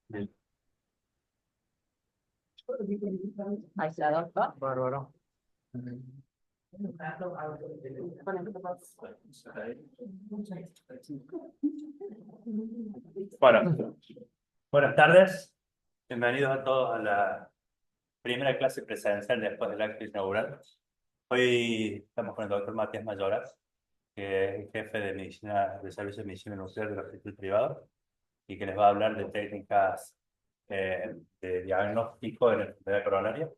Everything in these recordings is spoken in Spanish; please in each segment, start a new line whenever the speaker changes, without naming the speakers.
Bien.
Aislador, ¿no?
Bárbaro. Bueno, buenas tardes. Bienvenidos a todos a la primera clase presencial después del acto inaugural. Hoy estamos con el doctor Matías Mayoras, que es jefe de medicina de servicio de medicina nuclear del hospital privado y que les va a hablar de técnicas de diagnóstico en enfermedad coronaria,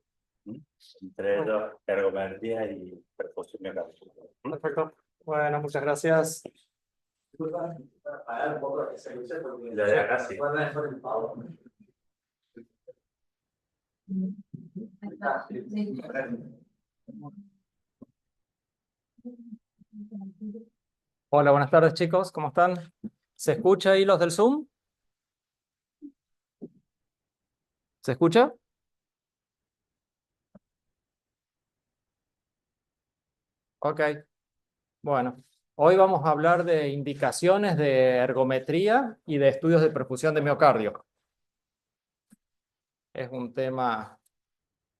¿m? Entre ellos ergometría y perfusión mecánica.
Perfecto. Bueno, muchas gracias.
La de acá sí.
Hola, buenas tardes, chicos. ¿Cómo están? ¿Se escucha ahí los del Zoom? ¿Se escucha? Ok. Bueno, hoy vamos a hablar de indicaciones de ergometría y de estudios de perfusión de miocardio. Es un tema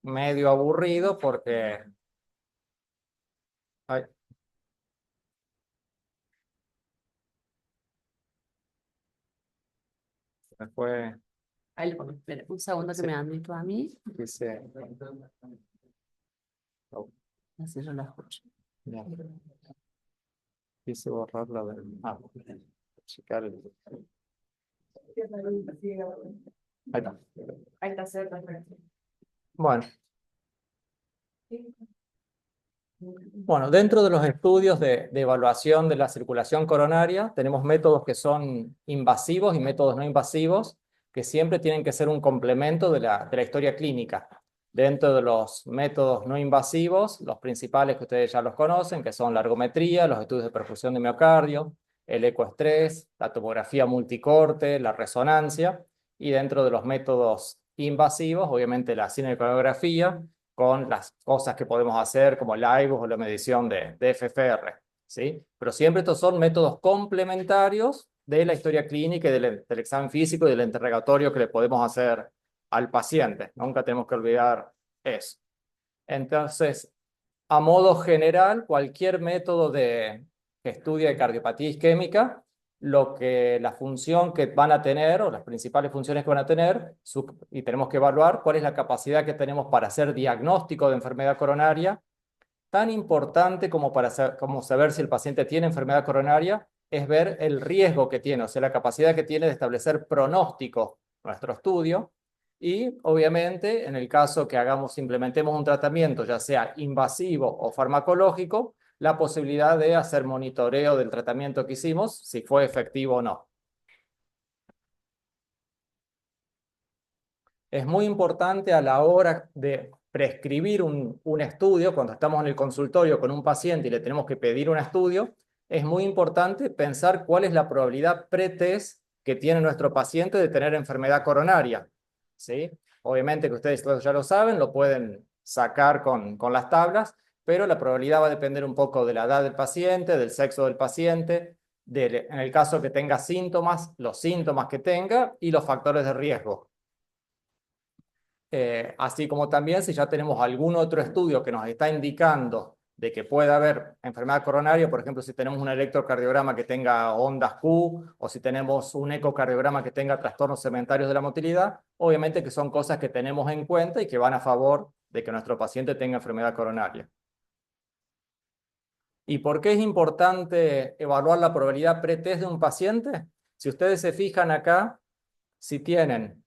medio aburrido porque... Ay, se me fue...
Ahí lo pongo. Espera, un segundo que
Sí.
me admito a mí.
Dice... Oh,
Así yo la escucho.
ya. Quise borrar la de... Ah, checar el... Ahí está.
Ahí está cerca. Perfecto.
Bueno, dentro de los estudios de evaluación de la circulación coronaria, tenemos métodos que son invasivos y métodos no invasivos, que siempre tienen que ser un complemento de la historia clínica. Dentro de los métodos no invasivos, los principales que ustedes ya los conocen, que son la ergometría, los estudios de perfusión de miocardio, el ecoestrés, la tomografía multicorte, la resonancia, y dentro de los métodos invasivos, obviamente la cinecoreografía, con las cosas que podemos hacer como el IVUS o la medición de FFR, ¿sí? Pero siempre estos son métodos complementarios de la historia clínica y del examen físico y del interrogatorio que le podemos hacer al paciente. Nunca tenemos que olvidar eso. Entonces, a modo general, cualquier método que estudie cardiopatía isquémica, la función que van a tener, o las principales funciones que van a tener, y tenemos que evaluar cuál es la capacidad que tenemos para hacer diagnóstico de enfermedad coronaria, tan importante como como saber si el paciente tiene enfermedad coronaria, es ver el riesgo que tiene, o sea, la capacidad que tiene de establecer pronóstico nuestro estudio. Y obviamente, en el caso que implementemos un tratamiento, ya sea invasivo o farmacológico, la posibilidad de hacer monitoreo del tratamiento que hicimos, si fue efectivo o no. Es muy importante a la hora de prescribir un estudio, cuando estamos en el consultorio con un paciente y le tenemos que pedir un estudio, es muy importante pensar cuál es la probabilidad pretest que tiene nuestro paciente de tener enfermedad coronaria, ¿sí? Obviamente que ustedes ya lo saben, lo pueden sacar con las tablas, pero la probabilidad va a depender un poco de la edad del paciente, del sexo del paciente, en el caso que tenga síntomas, los síntomas que tenga y los factores de riesgo. Así como también si ya tenemos algún otro estudio que nos está indicando de que puede haber enfermedad coronaria, por ejemplo, si tenemos un electrocardiograma que tenga ondas Q o si tenemos un ecocardiograma que tenga trastornos segmentarios de la motilidad, obviamente que son cosas que tenemos en cuenta y que van a favor de que nuestro paciente tenga enfermedad coronaria. ¿Y por qué es importante evaluar la probabilidad pretest de un paciente? Si ustedes se fijan acá, si tienen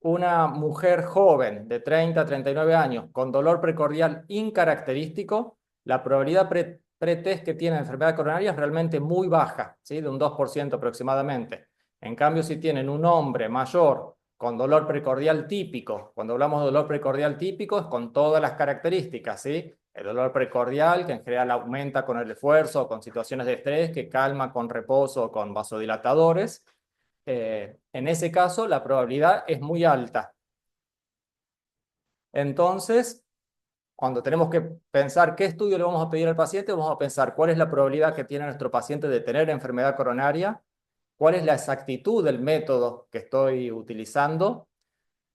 una mujer joven de 30 a 39 años con dolor precordial incaracterístico, la probabilidad pretest que tiene enfermedad coronaria es realmente muy baja, ¿sí? De un 2% aproximadamente. En cambio, si tienen un hombre mayor con dolor precordial típico, cuando hablamos de dolor precordial típico es con todas las características, ¿sí? El dolor precordial, que en general aumenta con el esfuerzo o con situaciones de estrés, que calma con reposo o con vasodilatadores. En ese caso, la probabilidad es muy alta. Entonces, cuando tenemos que pensar qué estudio le vamos a pedir al paciente, vamos a pensar cuál es la probabilidad que tiene nuestro paciente de tener enfermedad coronaria cuál es la exactitud del método que estoy utilizando,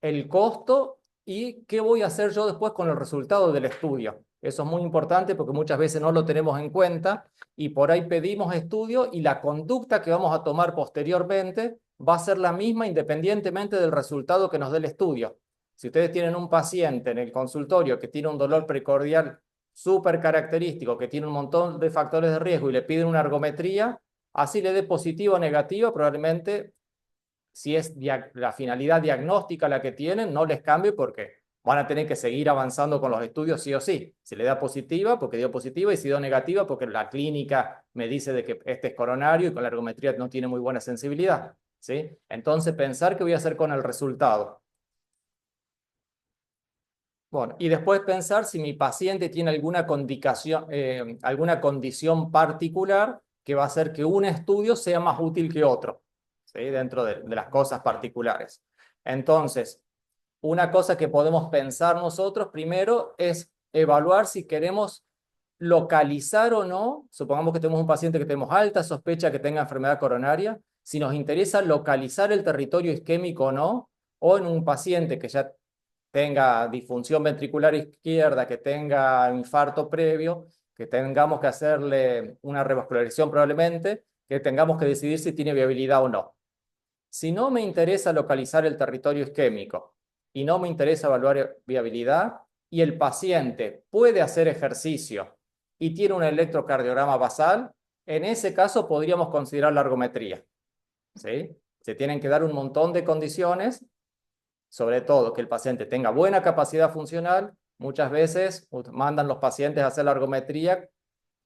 el costo y qué voy a hacer yo después con el resultado del estudio. Eso es muy importante porque muchas veces no lo tenemos en cuenta y por ahí pedimos estudio y la conducta que vamos a tomar posteriormente va a ser la misma independientemente del resultado que nos dé el estudio. Si ustedes tienen un paciente en el consultorio que tiene un dolor precordial súper característico, que tiene un montón de factores de riesgo y le piden una ergometría, así le dé positivo o negativa, probablemente si es la finalidad diagnóstica la que tienen, no les cambie porque van a tener que seguir avanzando con los estudios sí o sí. Si le da positiva, porque dio positiva, y si dio negativa, porque la clínica me dice de que este es coronario y con la ergometría no tiene muy buena sensibilidad, ¿sí? Entonces, pensar qué voy a hacer con el resultado. Bueno, y después pensar si mi paciente tiene alguna condición particular que va a hacer que un estudio sea más útil que otro, ¿sí? Dentro de las cosas particulares. Entonces, una cosa que podemos pensar nosotros primero es evaluar si queremos localizar o no, supongamos que tenemos un paciente que tenemos alta sospecha que tenga enfermedad coronaria, si nos interesa localizar el territorio isquémico o no, o en un paciente que ya tenga disfunción ventricular izquierda, que tenga infarto previo, que tengamos que hacerle una revascularización probablemente, que tengamos que decidir si tiene viabilidad o no. Si no me interesa localizar el territorio isquémico y no me interesa evaluar viabilidad y el paciente puede hacer ejercicio y tiene un electrocardiograma basal, en ese caso podríamos considerar la ergometría, ¿sí? Se tienen que dar un montón de condiciones, sobre todo que el paciente tenga buena capacidad funcional. Muchas veces mandan los pacientes a hacer la ergometría,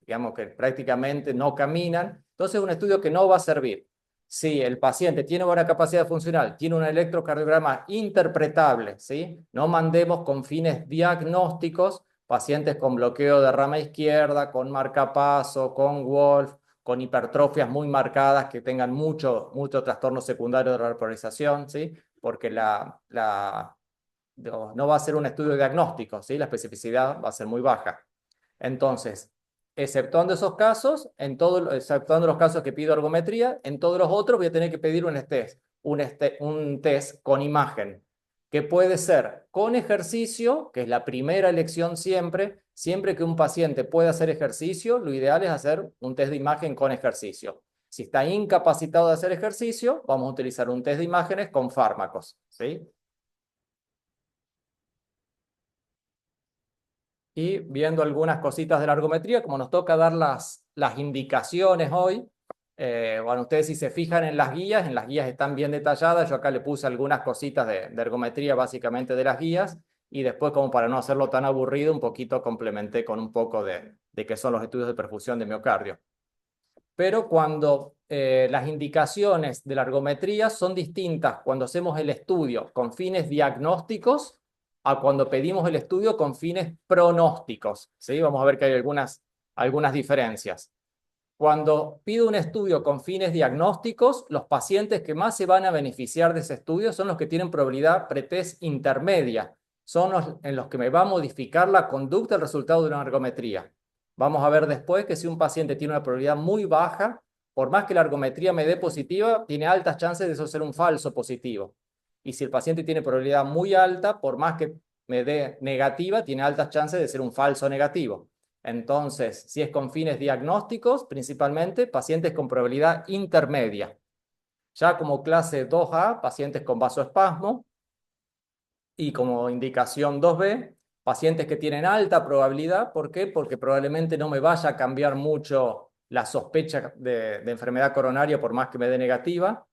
digamos que prácticamente no caminan, entonces es un estudio que no va a servir. Si el paciente tiene buena capacidad funcional, tiene un electrocardiograma interpretable, ¿sí? No mandemos con fines diagnósticos pacientes con bloqueo de rama izquierda, con marcapaso, con Wolf, con hipertrofias muy marcadas que tengan mucho trastorno secundario de la repolarización, ¿sí? Porque no va a ser un estudio diagnóstico, ¿sí? La especificidad va a ser muy baja. Entonces, exceptuando esos casos, exceptuando los casos que pido ergometría, en todos los otros voy a tener que pedir un test con imagen, que puede ser con ejercicio, que es la primera elección siempre. Siempre que un paciente pueda hacer ejercicio, lo ideal es hacer un test de imagen con ejercicio. Si está incapacitado de hacer ejercicio, vamos a utilizar un test de imágenes con fármacos, ¿sí? Y viendo algunas cositas de la ergometría, como nos toca dar las indicaciones hoy, bueno, ustedes si se fijan en las guías están bien detalladas. Yo acá le puse algunas cositas de ergometría, básicamente de las guías, y después, como para no hacerlo tan aburrido, un poquito complementé con un poco de qué son los estudios de perfusión de miocardio. Pero cuando las indicaciones de la ergometría son distintas cuando hacemos el estudio con fines diagnósticos a cuando pedimos el estudio con fines pronósticos, ¿sí? Vamos a ver que hay algunas diferencias. Cuando pido un estudio con fines diagnósticos, los pacientes que más se van a beneficiar de ese estudio son los que tienen probabilidad pretest intermedia, son los en los que me va a modificar la conducta el resultado de una ergometría. Vamos a ver después que si un paciente tiene una probabilidad muy baja, por más que la ergometría me dé positiva, tiene altas chances de eso ser un falso positivo. Y si el paciente tiene probabilidad muy alta, por más que me dé negativa, tiene altas chances de ser un falso negativo. Entonces, si es con fines diagnósticos, principalmente pacientes con probabilidad intermedia. Ya como clase 2A, pacientes con vasoespasmo, y como indicación 2B, pacientes que tienen alta probabilidad. ¿Por qué? Porque probablemente no me vaya a cambiar mucho la sospecha de enfermedad coronaria por más que me dé negativa.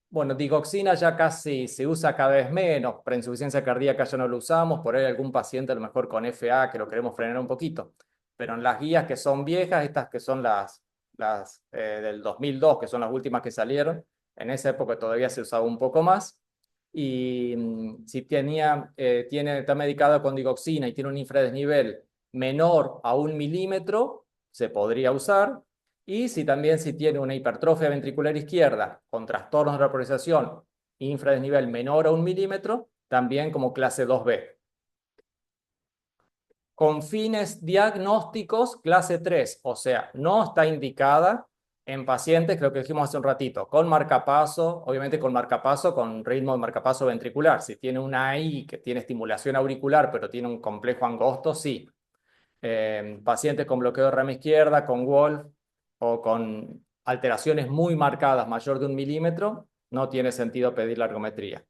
Bueno, digoxina ya casi se usa cada vez menos, para insuficiencia cardíaca ya no lo usamos, por ahí algún paciente a lo mejor con FA que lo queremos frenar un poquito. Pero en las guías que son viejas, estas que son las del 2002, que son las últimas que salieron, en esa época todavía se usaba un poco más. Y si está medicado con digoxina y tiene un infradesnivel menor a 1 milímetro, se podría usar. Y si tiene una hipertrofia ventricular izquierda con trastornos de repolarización, infradesnivel menor a 1 milímetro, también como clase 2B. Con fines diagnósticos, clase 3, o sea, no está indicada en pacientes, creo que dijimos hace un ratito, con marcapaso, obviamente con marcapaso, con ritmo de marcapaso ventricular. Si tiene una AI que tiene estimulación auricular, pero tiene un complejo angosto, sí. Pacientes con bloqueo de rama izquierda, con Wolf o con alteraciones muy marcadas, mayor de 1 milímetro, no tiene sentido pedir la ergometría.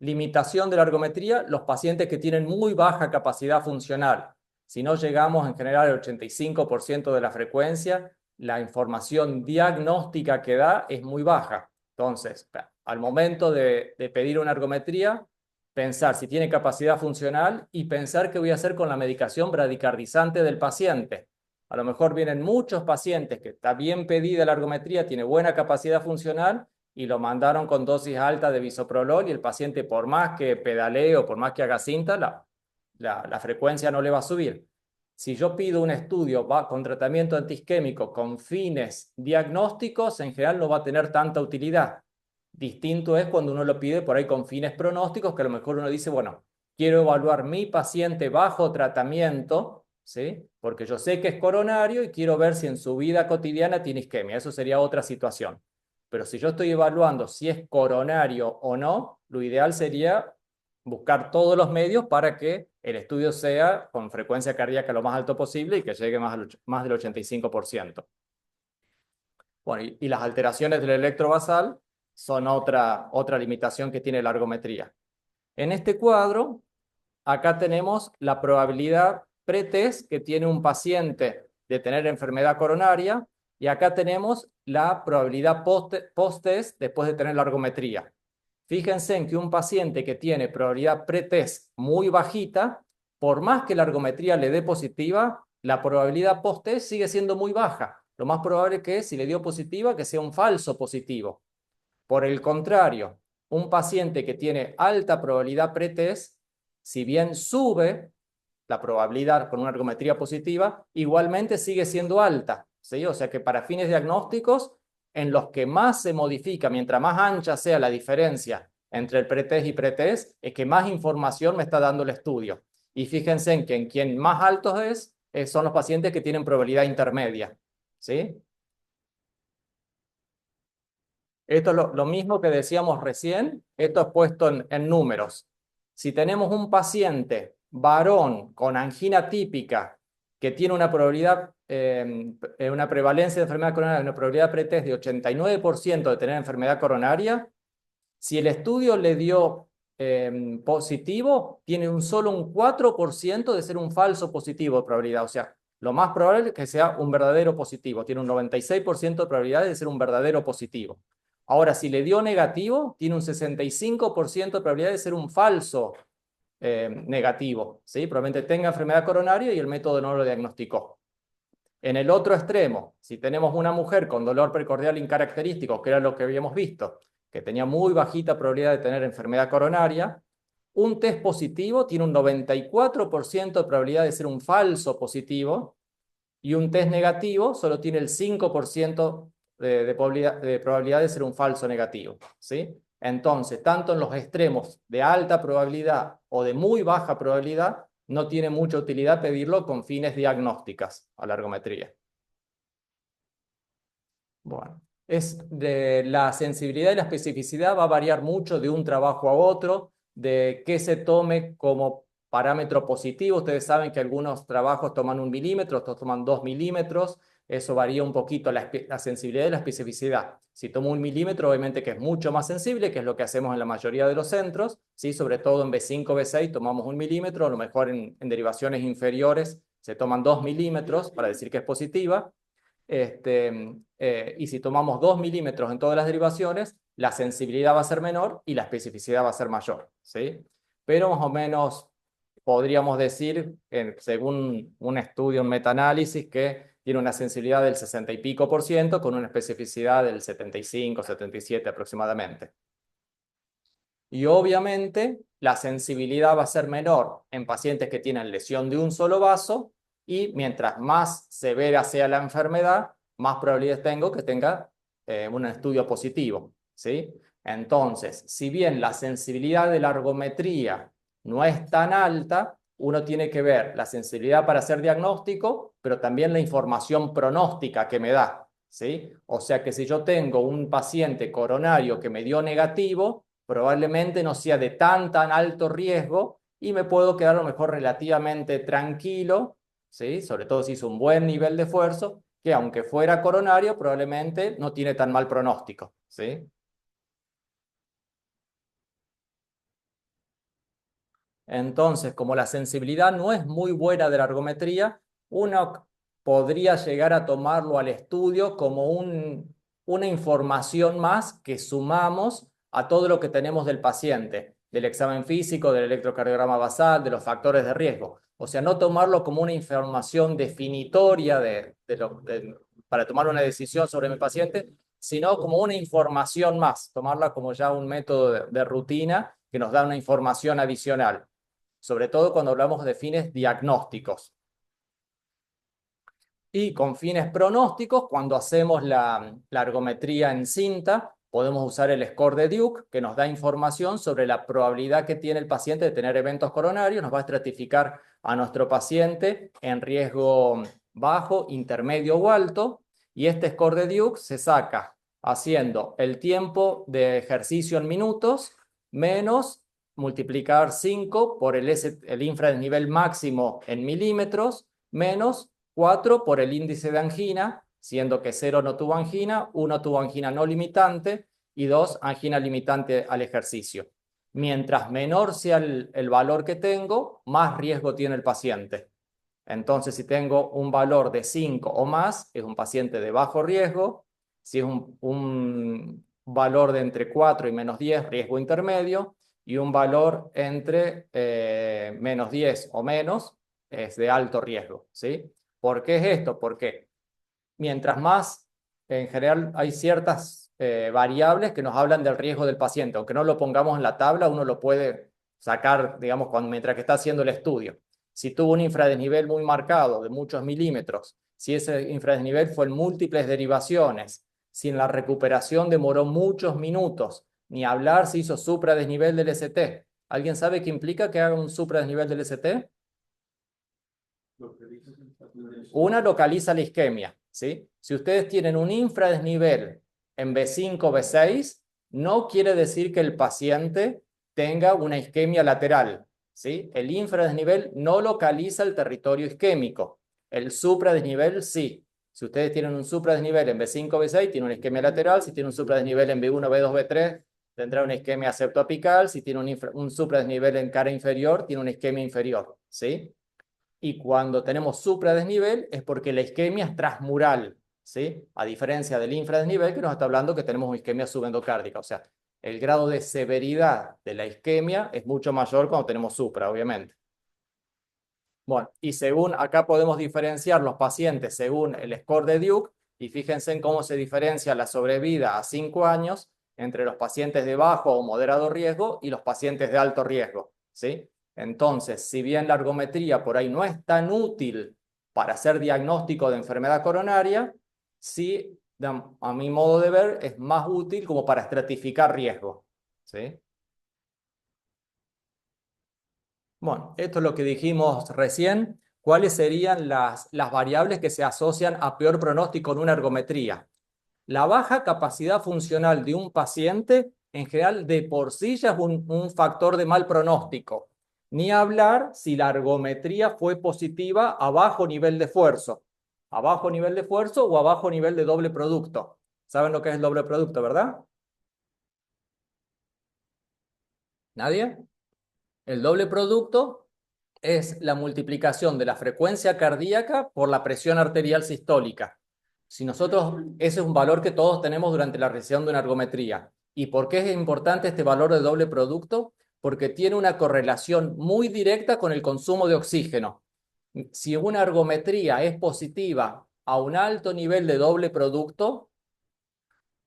Limitación de la ergometría, los pacientes que tienen muy baja capacidad funcional. Si no llegamos en general al 85% de la frecuencia, la información diagnóstica que da es muy baja. Entonces, al momento de pedir una ergometría, pensar si tiene capacidad funcional y pensar qué voy a hacer con la medicación bradicardizante del paciente. A lo mejor vienen muchos pacientes que está bien pedida la ergometría, tiene buena capacidad funcional, y lo mandaron con dosis alta de bisoprolol y el paciente por más que pedalee o por más que haga cinta, la frecuencia no le va a subir. Si yo pido un estudio con tratamiento antiisquémico con fines diagnósticos, en general no va a tener tanta utilidad. Distinto es cuando uno lo pide por ahí con fines pronósticos, que a lo mejor uno dice, bueno, quiero evaluar mi paciente bajo tratamiento, ¿sí? Porque yo sé que es coronario y quiero ver si en su vida cotidiana tiene isquemia. Eso sería otra situación. Pero si yo estoy evaluando si es coronario o no, lo ideal sería buscar todos los medios para que el estudio sea con frecuencia cardíaca lo más alto posible y que llegue más del 85%. Bueno, y las alteraciones del electrovasal son otra limitación que tiene la ergometría. En este cuadro, acá tenemos la probabilidad pretest que tiene un paciente de tener enfermedad coronaria y acá tenemos la probabilidad post-test después de tener la ergometría. Fíjense en que un paciente que tiene probabilidad pretest muy bajita, por más que la ergometría le dé positiva, la probabilidad post-test sigue siendo muy baja. Lo más probable que si le dio positiva, que sea un falso positivo. Por el contrario, un paciente que tiene alta probabilidad pretest, si bien sube la probabilidad con una ergometría positiva, igualmente sigue siendo alta, ¿sí? O sea que para fines diagnósticos, en los que más se modifica, mientras más ancha sea la diferencia entre el pretest y pretest, es que más información me está dando el estudio. Y fíjense en que en quien más altos son los pacientes que tienen probabilidad intermedia, ¿sí? Esto es lo mismo que decíamos recién, esto es puesto en números. Si tenemos un paciente varón con angina típica que tiene una probabilidad, una prevalencia de enfermedad coronaria, una probabilidad pretest de 89% de tener enfermedad coronaria, si el estudio le dio positivo, tiene solo un 4% de ser un falso positivo de probabilidad. O sea, lo más probable es que sea un verdadero positivo. Tiene un 96% de probabilidad de ser un verdadero positivo. Ahora, si le dio negativo, tiene un 65% de probabilidad de ser un falso negativo, ¿sí? Probablemente tenga enfermedad coronaria y el método no lo diagnosticó. En el otro extremo, si tenemos una mujer con dolor precordial incaracterístico, que era lo que habíamos visto, que tenía muy bajita probabilidad de tener enfermedad coronaria, un test positivo tiene un 94% de probabilidad de ser un falso positivo y un test negativo solo tiene el 5% de probabilidad de ser un falso negativo, ¿sí? Entonces, tanto en los extremos de alta probabilidad o de muy baja probabilidad, no tiene mucha utilidad pedirlo con fines diagnósticas a la ergometría. Bueno, la sensibilidad y la especificidad va a variar mucho de un trabajo a otro, de qué se tome como parámetro positivo. Ustedes saben que algunos trabajos toman 1 milímetro, otros toman 2 milímetros. Eso varía un poquito la sensibilidad y la especificidad. Si tomo 1 milímetro, obviamente que es mucho más sensible, que es lo que hacemos en la mayoría de los centros, ¿sí? Sobre todo en B5, B6 tomamos 1 milímetro, a lo mejor en derivaciones inferiores se toman 2 milímetros para decir que es positiva. Y si tomamos 2 milímetros en todas las derivaciones, la sensibilidad va a ser menor y la especificidad va a ser mayor, ¿sí? Pero más o menos podríamos decir, según un estudio, un metaanálisis, que tiene una sensibilidad del 60 y pico por ciento con una especificidad del 75, 77 aproximadamente. Y obviamente la sensibilidad va a ser menor en pacientes que tienen lesión de un solo vaso y mientras más severa sea la enfermedad, más probabilidades tengo que tenga un estudio positivo, ¿sí? Entonces, si bien la sensibilidad de la ergometría no es tan alta, uno tiene que ver la sensibilidad para hacer diagnóstico, pero también la información pronóstica que me da, ¿sí? O sea que si yo tengo un paciente coronario que me dio negativo, probablemente no sea de tan alto riesgo y me puedo quedar a lo mejor relativamente tranquilo, ¿sí? Sobre todo si hizo un buen nivel de esfuerzo, que aunque fuera coronario, probablemente no tiene tan mal pronóstico, ¿sí? Entonces, como la sensibilidad no es muy buena de la ergometría, uno podría llegar a tomarlo al estudio como una información más que sumamos a todo lo que tenemos del paciente, del examen físico, del electrocardiograma basal, de los factores de riesgo. O sea, no tomarlo como una información definitoria para tomar una decisión sobre mi paciente, sino como una información más, tomarla como ya un método de rutina que nos da una información adicional, sobre todo cuando hablamos de fines diagnósticos. Y con fines pronósticos, cuando hacemos la ergometría en cinta, podemos usar el score de Duke, que nos da información sobre la probabilidad que tiene el paciente de tener eventos coronarios, nos va a estratificar a nuestro paciente en riesgo bajo, intermedio o alto, y este score de Duke se saca haciendo el tiempo de ejercicio en minutos menos multiplicar 5 por el infradesnivel máximo en milímetros menos 4 por el índice de angina, siendo que 0 no tuvo angina, 1 tuvo angina no limitante y 2 angina limitante al ejercicio. Mientras menor sea el valor que tengo, más riesgo tiene el paciente. Entonces, si tengo un valor de 5 o más, es un paciente de bajo riesgo. Si es un valor de entre 4 y menos 10, riesgo intermedio. Y un valor entre menos 10 o menos, es de alto riesgo, ¿sí? ¿Por qué es esto? Porque mientras más, en general, hay ciertas variables que nos hablan del riesgo del paciente. Aunque no lo pongamos en la tabla, uno lo puede sacar, digamos, mientras que está haciendo el estudio. Si tuvo un infradesnivel muy marcado, de muchos milímetros, si ese infradesnivel fue en múltiples derivaciones, si en la recuperación demoró muchos minutos, ni hablar si hizo supradesnivel del ST. ¿Alguien sabe qué implica que haga un supradesnivel del ST? Una localiza la isquemia, ¿sí? Si ustedes tienen un infradesnivel en B5, B6, no quiere decir que el paciente tenga una isquemia lateral, ¿sí? El infradesnivel no localiza el territorio isquémico. El supradesnivel sí. Si ustedes tienen un supradesnivel en B5, B6, tiene una isquemia lateral. Si tiene un supradesnivel en B1, B2, B3, tendrá una isquemia septoapical. Si tiene un supradesnivel en cara inferior, tiene una isquemia inferior, ¿sí? Y cuando tenemos supradesnivel es porque la isquemia es transmural, ¿sí? A diferencia del infradesnivel que nos está hablando que tenemos una isquemia subendocárdica. O sea, el grado de severidad de la isquemia es mucho mayor cuando tenemos supra, obviamente. Bueno, y según acá podemos diferenciar los pacientes según el score de Duke, y fíjense en cómo se diferencia la sobrevida a 5 años entre los pacientes de bajo o moderado riesgo y los pacientes de alto riesgo, ¿sí? Entonces, si bien la ergometría por ahí no es tan útil para hacer diagnóstico de enfermedad coronaria, sí, a mi modo de ver, es más útil como para estratificar riesgo, ¿sí? Bueno, esto es lo que dijimos recién. ¿Cuáles serían las variables que se asocian a peor pronóstico en una ergometría? La baja capacidad funcional de un paciente, en general, de por sí ya es un factor de mal pronóstico. Ni hablar si la ergometría fue positiva a bajo nivel de esfuerzo. A bajo nivel de esfuerzo o a bajo nivel de doble producto. ¿Saben lo que es el doble producto, verdad? ¿Nadie? El doble producto es la multiplicación de la frecuencia cardíaca por la presión arterial sistólica. Si nosotros, ese es un valor que todos tenemos durante la realización de una ergometría. ¿Y por qué es importante este valor de doble producto? Porque tiene una correlación muy directa con el consumo de oxígeno. Si una ergometría es positiva a un alto nivel de doble producto,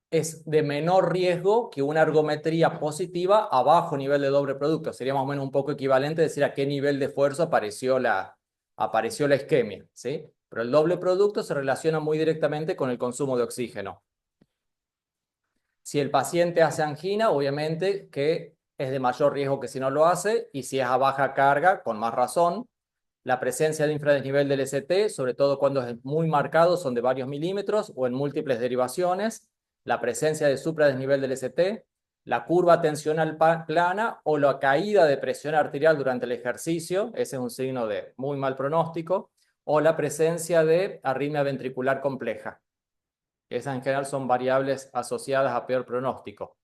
es de menor riesgo que una ergometría positiva a bajo nivel de doble producto. Sería más o menos un poco equivalente decir a qué nivel de esfuerzo apareció la isquemia, ¿sí? Pero el doble producto se relaciona muy directamente con el consumo de oxígeno. Si el paciente hace angina, obviamente que es de mayor riesgo que si no lo hace, y si es a baja carga, con más razón. La presencia de infradesnivel del ST, sobre todo cuando es muy marcado, son de varios milímetros o en múltiples derivaciones. La presencia de supradesnivel del ST, la curva tensional plana o la caída de presión arterial durante el ejercicio, ese es un signo de muy mal pronóstico, o la presencia de arritmia ventricular compleja. Esas en general son variables asociadas a peor pronóstico.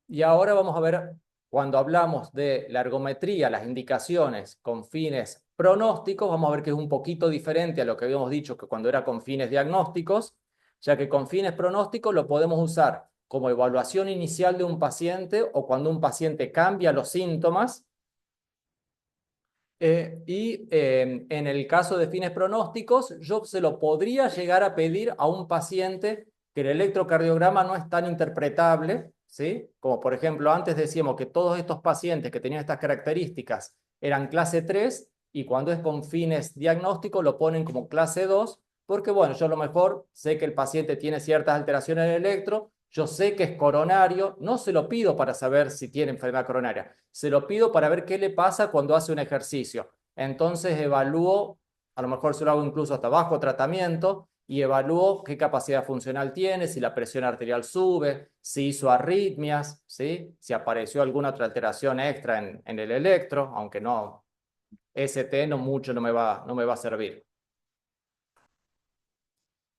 Y ahora vamos a ver, cuando hablamos de la ergometría, las indicaciones con fines pronósticos, vamos a ver que es un poquito diferente a lo que habíamos dicho que cuando era con fines diagnósticos, ya que con fines pronósticos lo podemos usar como evaluación inicial de un paciente o cuando un paciente cambia los síntomas. En el caso de fines pronósticos, yo se lo podría llegar a pedir a un paciente que el electrocardiograma no es tan interpretable, ¿sí? Como por ejemplo, antes decíamos que todos estos pacientes que tenían estas características eran clase 3 y cuando es con fines diagnósticos lo ponen como clase 2, porque bueno, yo a lo mejor sé que el paciente tiene ciertas alteraciones en el electro, yo sé que es coronario, no se lo pido para saber si tiene enfermedad coronaria, se lo pido para ver qué le pasa cuando hace un ejercicio. Entonces evalúo, a lo mejor se lo hago incluso hasta bajo tratamiento, y evalúo qué capacidad funcional tiene, si la presión arterial sube, si hizo arritmias, ¿sí? Si apareció alguna otra alteración extra en el electro, aunque no, ST no mucho no me va a servir.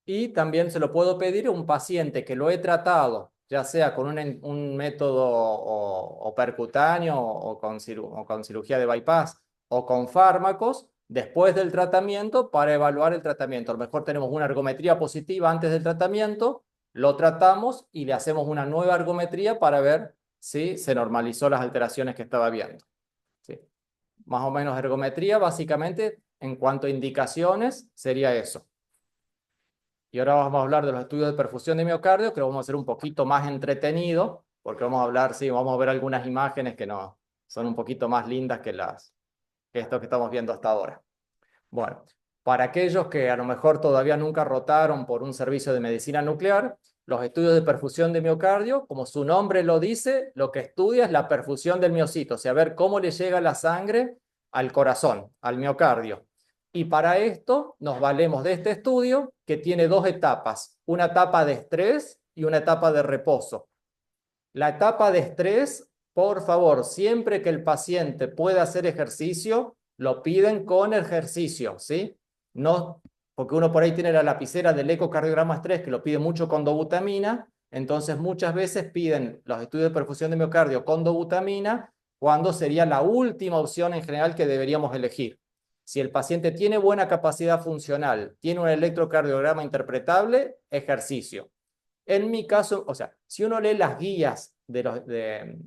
Y también se lo puedo pedir a un paciente que lo he tratado, ya sea con un método o percutáneo o con cirugía de bypass o con fármacos, después del tratamiento para evaluar el tratamiento. A lo mejor tenemos una ergometría positiva antes del tratamiento, lo tratamos y le hacemos una nueva ergometría para ver si se normalizó las alteraciones que estaba viendo. ¿Sí? Más o menos ergometría, básicamente, en cuanto a indicaciones, sería eso. Y ahora vamos a hablar de los estudios de perfusión de miocardio, que lo vamos a hacer un poquito más entretenido, porque vamos a hablar, sí, vamos a ver algunas imágenes que no, son un poquito más lindas que esto que estamos viendo hasta ahora. Bueno, para aquellos que a lo mejor todavía nunca rotaron por un servicio de medicina nuclear, los estudios de perfusión de miocardio, como su nombre lo dice, lo que estudia es la perfusión del miocito, o sea, ver cómo le llega la sangre al corazón, al miocardio. Y para esto nos valemos de este estudio que tiene dos etapas, una etapa de estrés y una etapa de reposo. La etapa de estrés, por favor, siempre que el paciente pueda hacer ejercicio, lo piden con ejercicio, ¿sí? No, porque uno por ahí tiene la lapicera del ecocardiograma estrés que lo pide mucho con dobutamina, entonces muchas veces piden los estudios de perfusión de miocardio con dobutamina, cuando sería la última opción en general que deberíamos elegir. Si el paciente tiene buena capacidad funcional, tiene un electrocardiograma interpretable, ejercicio. En mi caso, o sea, si uno lee las guías de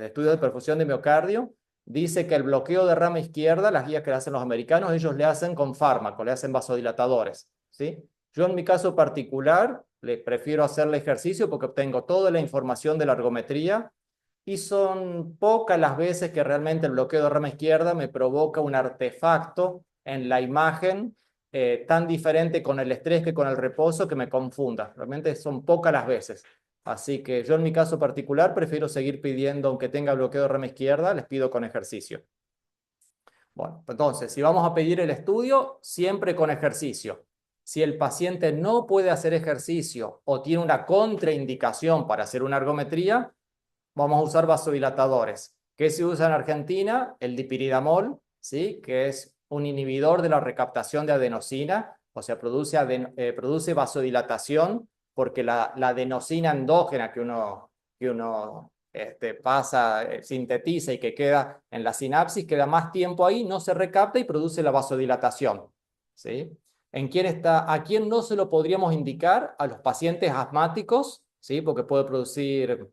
estudios de perfusión de miocardio, dice que el bloqueo de rama izquierda, las guías que le hacen los americanos, ellos le hacen con fármaco, le hacen vasodilatadores, ¿sí? Yo en mi caso particular, le prefiero hacer el ejercicio porque obtengo toda la información de la ergometría y son pocas las veces que realmente el bloqueo de rama izquierda me provoca un artefacto en la imagen tan diferente con el estrés que con el reposo que me confunda. Realmente son pocas las veces. Así que yo en mi caso particular prefiero seguir pidiendo, aunque tenga bloqueo de rama izquierda, les pido con ejercicio. Bueno, entonces, si vamos a pedir el estudio, siempre con ejercicio. Si el paciente no puede hacer ejercicio o tiene una contraindicación para hacer una ergometría, vamos a usar vasodilatadores. ¿Qué se usa en Argentina? El dipiridamol, ¿sí? Que es un inhibidor de la recaptación de adenosina, o sea, produce vasodilatación porque la adenosina endógena que uno pasa, sintetiza y que queda en la sinapsis, queda más tiempo ahí, no se recapta y produce la vasodilatación, ¿sí? ¿A quién no se lo podríamos indicar? A los pacientes asmáticos, ¿sí? Porque puede producir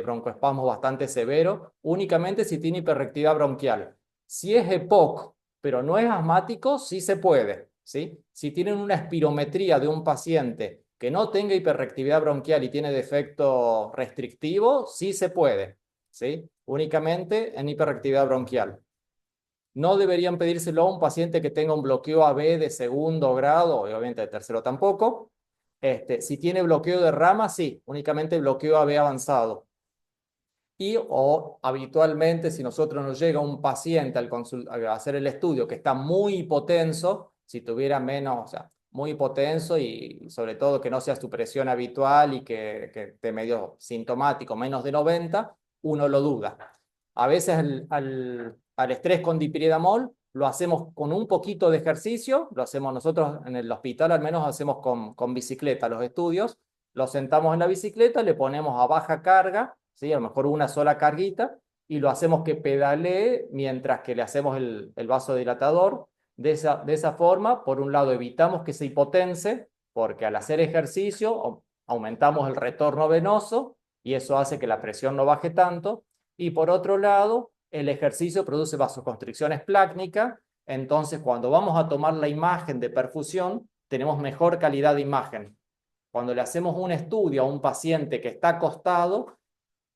broncoespasmo bastante severo, únicamente si tiene hiperreactividad bronquial. Si es EPOC, pero no es asmático, sí se puede, ¿sí? Si tienen una espirometría de un paciente que no tenga hiperreactividad bronquial y tiene defecto restrictivo, sí se puede, ¿sí? Únicamente en hiperreactividad bronquial. No deberían pedírselo a un paciente que tenga un bloqueo AB de segundo grado, obviamente de tercero tampoco. Si tiene bloqueo de rama, sí, únicamente bloqueo AB avanzado. Y o habitualmente, si nosotros nos llega un paciente a hacer el estudio que está muy hipotenso, si tuviera menos, o sea, muy hipotenso y sobre todo que no sea su presión habitual y que esté medio sintomático, menos de 90, uno lo duda. A veces al estrés con dipridamol lo hacemos con un poquito de ejercicio, lo hacemos nosotros en el hospital, al menos hacemos con bicicleta los estudios, lo sentamos en la bicicleta, le ponemos a baja carga, ¿sí? A lo mejor una sola carguita, y lo hacemos que pedalee mientras que le hacemos el vasodilatador. De esa forma, por un lado, evitamos que se hipotense, porque al hacer ejercicio aumentamos el retorno venoso y eso hace que la presión no baje tanto. Y por otro lado, el ejercicio produce vasoconstricción esplácnica, entonces cuando vamos a tomar la imagen de perfusión, tenemos mejor calidad de imagen. Cuando le hacemos un estudio a un paciente que está acostado,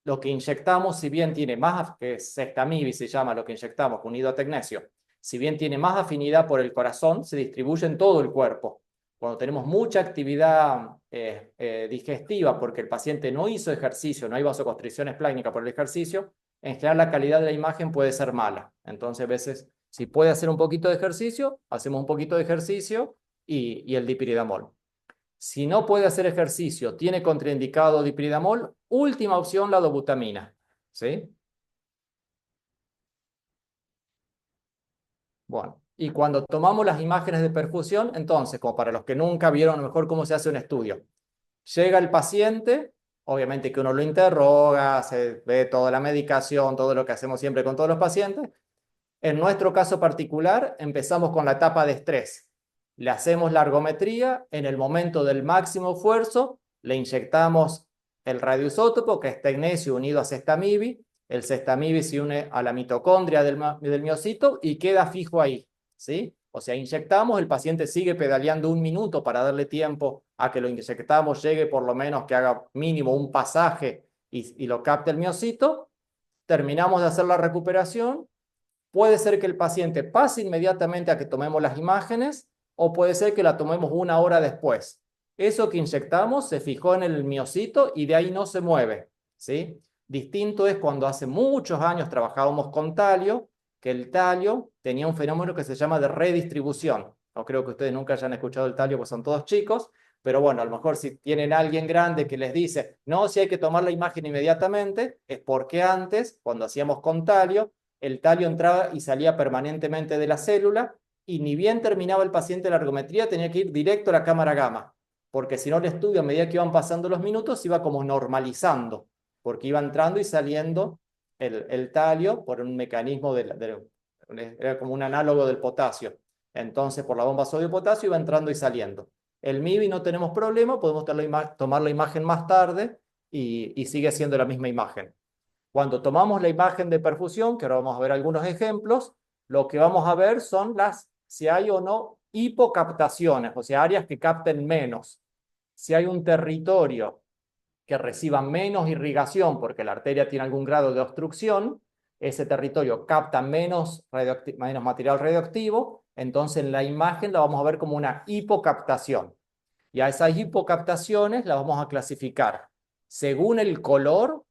lo que inyectamos, si bien tiene más, que es Sestamibi se llama lo que inyectamos, unido a tecnesio, si bien tiene más afinidad por el corazón, se distribuye en todo el cuerpo. Cuando tenemos mucha actividad digestiva porque el paciente no hizo ejercicio, no hay vasoconstricción esplácnica por el ejercicio, en general la calidad de la imagen puede ser mala. Entonces, a veces, si puede hacer un poquito de ejercicio, hacemos un poquito de ejercicio y el dipridamol. Si no puede hacer ejercicio, tiene contraindicado dipridamol, última opción la dobutamina. ¿Sí? Bueno, y cuando tomamos las imágenes de perfusión, entonces, como para los que nunca vieron a lo mejor cómo se hace un estudio, llega el paciente, obviamente que uno lo interroga, se ve toda la medicación, todo lo que hacemos siempre con todos los pacientes. En nuestro caso particular, empezamos con la etapa de estrés. Le hacemos la ergometría, en el momento del máximo esfuerzo, le inyectamos el radioisótopo, que es tecnesio unido a Sestamibi. El Sestamibi se une a la mitocondria del miocito y queda fijo ahí, ¿sí? O sea, inyectamos, el paciente sigue pedaleando 1 minuto para darle tiempo a que lo inyectamos, llegue por lo menos que haga mínimo un pasaje y lo capte el miocito. Terminamos de hacer la recuperación. Puede ser que el paciente pase inmediatamente a que tomemos las imágenes o puede ser que la tomemos 1 hora después. Eso que inyectamos se fijó en el miocito y de ahí no se mueve, ¿sí? Distinto es cuando hace muchos años trabajábamos con talio, que el talio tenía un fenómeno que se llama de redistribución. No creo que ustedes nunca hayan escuchado el talio, pues son todos chicos, pero bueno, a lo mejor si tienen a alguien grande que les dice, no, si hay que tomar la imagen inmediatamente, es porque antes, cuando hacíamos con talio, el talio entraba y salía permanentemente de la célula y ni bien terminaba el paciente la ergometría, tenía que ir directo a la cámara gamma, porque si no el estudio a medida que iban pasando los minutos iba como normalizando, porque iba entrando y saliendo el talio por un mecanismo era como un análogo del potasio. Entonces por la bomba sodio-potasio iba entrando y saliendo. El MIBI no tenemos problema, podemos tomar la imagen más tarde y sigue siendo la misma imagen. Cuando tomamos la imagen de perfusión, que ahora vamos a ver algunos ejemplos, lo que vamos a ver son si hay o no hipocaptaciones, o sea, áreas que capten menos. Si hay un territorio que reciba menos irrigación porque la arteria tiene algún grado de obstrucción, ese territorio capta menos material radioactivo, entonces en la imagen la vamos a ver como una hipocaptación. Y a esas hipocaptaciones las vamos a clasificar según el color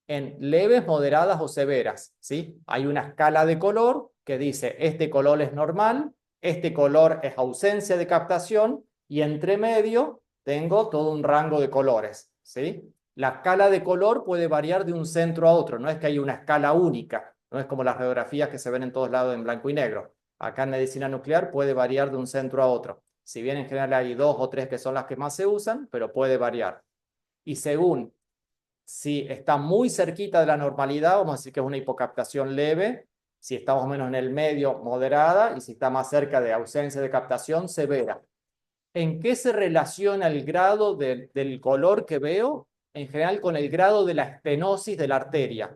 en leves, moderadas o severas, ¿sí? Hay una escala de color que dice este color es normal, este color es ausencia de captación y entre medio tengo todo un rango de colores, ¿sí? La escala de color puede variar de un centro a otro, no es que hay una escala única, no es como las radiografías que se ven en todos lados en blanco y negro. Acá en medicina nuclear puede variar de un centro a otro. Si bien en general hay 2 o 3 que son las que más se usan, pero puede variar. Y según si está muy cerquita de la normalidad, vamos a decir que es una hipocaptación leve. Si está más o menos en el medio, moderada. Y si está más cerca de ausencia de captación, severa. ¿En qué se relaciona el grado del color que veo? En general con el grado de la estenosis de la arteria.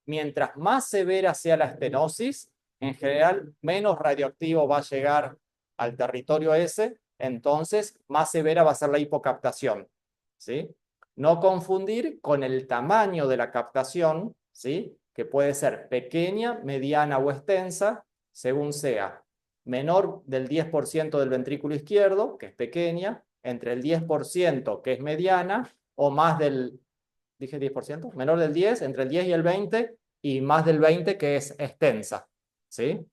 Mientras más severa sea la estenosis, en general menos radioactivo va a llegar al territorio ese, entonces más severa va a ser la hipocaptación, ¿sí? No confundir con el tamaño de la captación, ¿sí? Que puede ser pequeña, mediana o extensa, según sea menor del 10% del ventrículo izquierdo, que es pequeña, entre el 10%, que es mediana, o más del dije 10%, menor del 10, entre el 10 y el 20, y más del 20 que es extensa, ¿sí?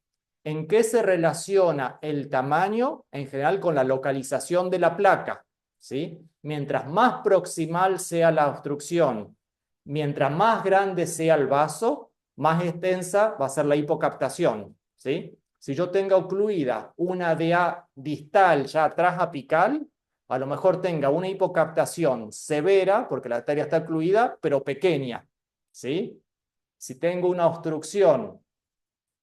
¿En qué se relaciona el tamaño? En general con la localización de la placa, ¿sí? Mientras más proximal sea la obstrucción, mientras más grande sea el vaso, más extensa va a ser la hipocaptación, ¿sí? Si yo tenga ocluida una DA distal ya atrás apical, a lo mejor tenga una hipocaptación severa, porque la arteria está ocluida, pero pequeña, ¿sí? Si tengo una obstrucción,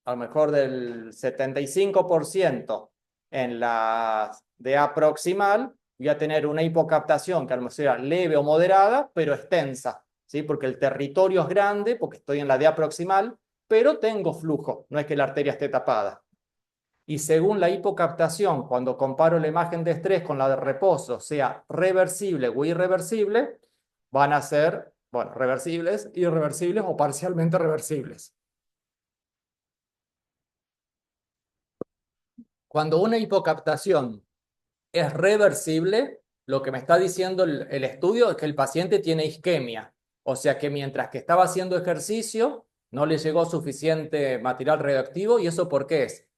a lo mejor del 75% en la DA proximal, voy a tener una hipocaptación que a lo mejor sea leve o moderada, pero extensa, ¿sí? Porque el territorio es grande, porque estoy en la DA proximal, pero tengo flujo, no es que la arteria esté tapada. Y según la hipocaptación, cuando comparo la imagen de estrés con la de reposo, sea reversible o irreversible, van a ser, bueno, reversibles, irreversibles o parcialmente reversibles. Cuando una hipocaptación es reversible, lo que me está diciendo el estudio es que el paciente tiene isquemia. O sea que mientras que estaba haciendo ejercicio, no le llegó suficiente material radioactivo. ¿Y eso por qué es?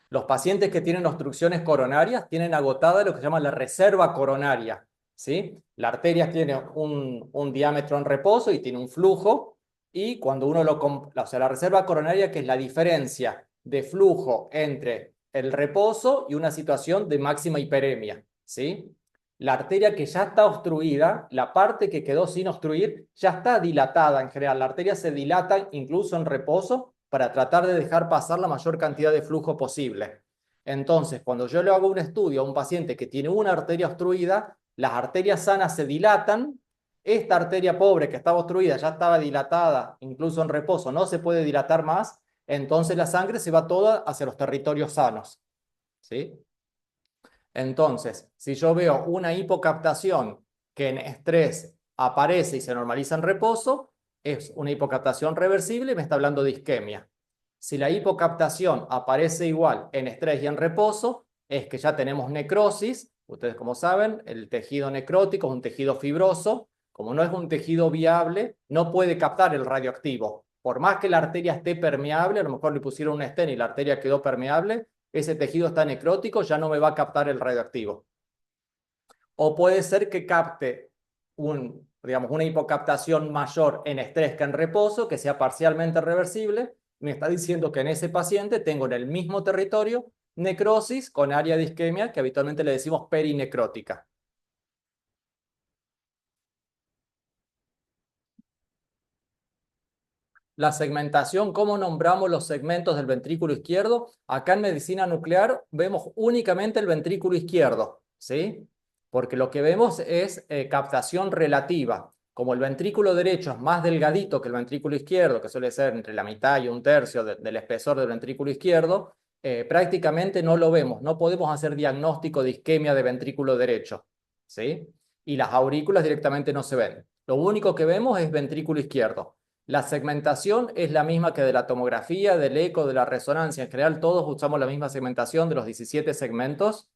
Los pacientes que tienen obstrucciones coronarias tienen agotada lo que se llama la reserva coronaria, ¿sí? La arteria tiene un diámetro en reposo y tiene un flujo, y cuando uno o sea, la reserva coronaria, que es la diferencia de flujo entre el reposo y una situación de máxima hiperemia, ¿sí? La arteria que ya está obstruida, la parte que quedó sin obstruir, ya está dilatada en general. La arteria se dilata incluso en reposo para tratar de dejar pasar la mayor cantidad de flujo posible. Entonces, cuando yo le hago un estudio a un paciente que tiene una arteria obstruida, las arterias sanas se dilatan. Esta arteria pobre que estaba obstruida ya estaba dilatada, incluso en reposo, no se puede dilatar más, entonces la sangre se va toda hacia los territorios sanos, ¿sí? Entonces, si yo veo una hipocaptación que en estrés aparece y se normaliza en reposo, es una hipocaptación reversible y me está hablando de isquemia. Si la hipocaptación aparece igual en estrés y en reposo, es que ya tenemos necrosis. Ustedes, como saben, el tejido necrótico es un tejido fibroso. Como no es un tejido viable, no puede captar el radioactivo. Por más que la arteria esté permeable, a lo mejor le pusieron un stent y la arteria quedó permeable, ese tejido está necrótico, ya no me va a captar el radioactivo. O puede ser que capte digamos, una hipocaptación mayor en estrés que en reposo, que sea parcialmente reversible. Me está diciendo que en ese paciente tengo en el mismo territorio necrosis con área de isquemia, que habitualmente le decimos perinecrótica. La segmentación, ¿cómo nombramos los segmentos del ventrículo izquierdo? Acá en medicina nuclear vemos únicamente el ventrículo izquierdo, ¿sí? Porque lo que vemos es captación relativa. Como el ventrículo derecho es más delgadito que el ventrículo izquierdo, que suele ser entre la mitad y un tercio del espesor del ventrículo izquierdo, prácticamente no lo vemos. No podemos hacer diagnóstico de isquemia de ventrículo derecho, ¿sí? Y las aurículas directamente no se ven. Lo único que vemos es ventrículo izquierdo. La segmentación es la misma que de la tomografía, del eco, de la resonancia. En general, todos usamos la misma segmentación de los 17 segmentos.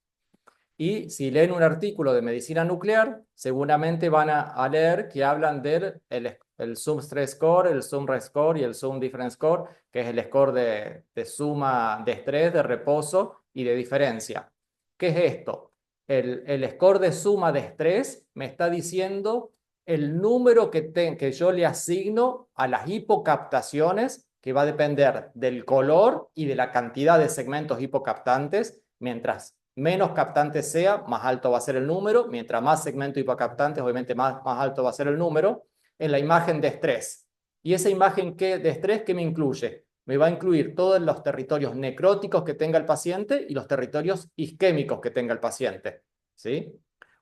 Y si leen un artículo de medicina nuclear, seguramente van a leer que hablan del el Sum Stress Score, el Sum Rest Score y el Sum Difference Score, que es el score de suma de estrés, de reposo y de diferencia. ¿Qué es esto? El score de suma de estrés me está diciendo el número que yo le asigno a las hipocaptaciones, que va a depender del color y de la cantidad de segmentos hipocaptantes. Mientras menos captante sea, más alto va a ser el número. Mientras más segmentos hipocaptantes, obviamente más alto va a ser el número. En la imagen de estrés. ¿Y esa imagen de estrés qué me incluye? Me va a incluir todos los territorios necróticos que tenga el paciente y los territorios isquémicos que tenga el paciente, ¿sí?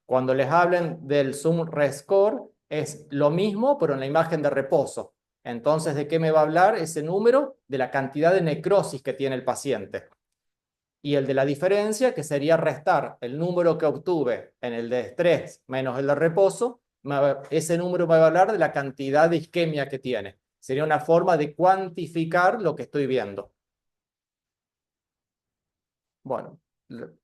Cuando les hablen del Sum Rest Score, es lo mismo, pero en la imagen de reposo. Entonces, ¿de qué me va a hablar ese número? De la cantidad de necrosis que tiene el paciente. Y el de la diferencia, que sería restar el número que obtuve en el de estrés menos el de reposo, ese número me va a hablar de la cantidad de isquemia que tiene. Sería una forma de cuantificar lo que estoy viendo. Bueno,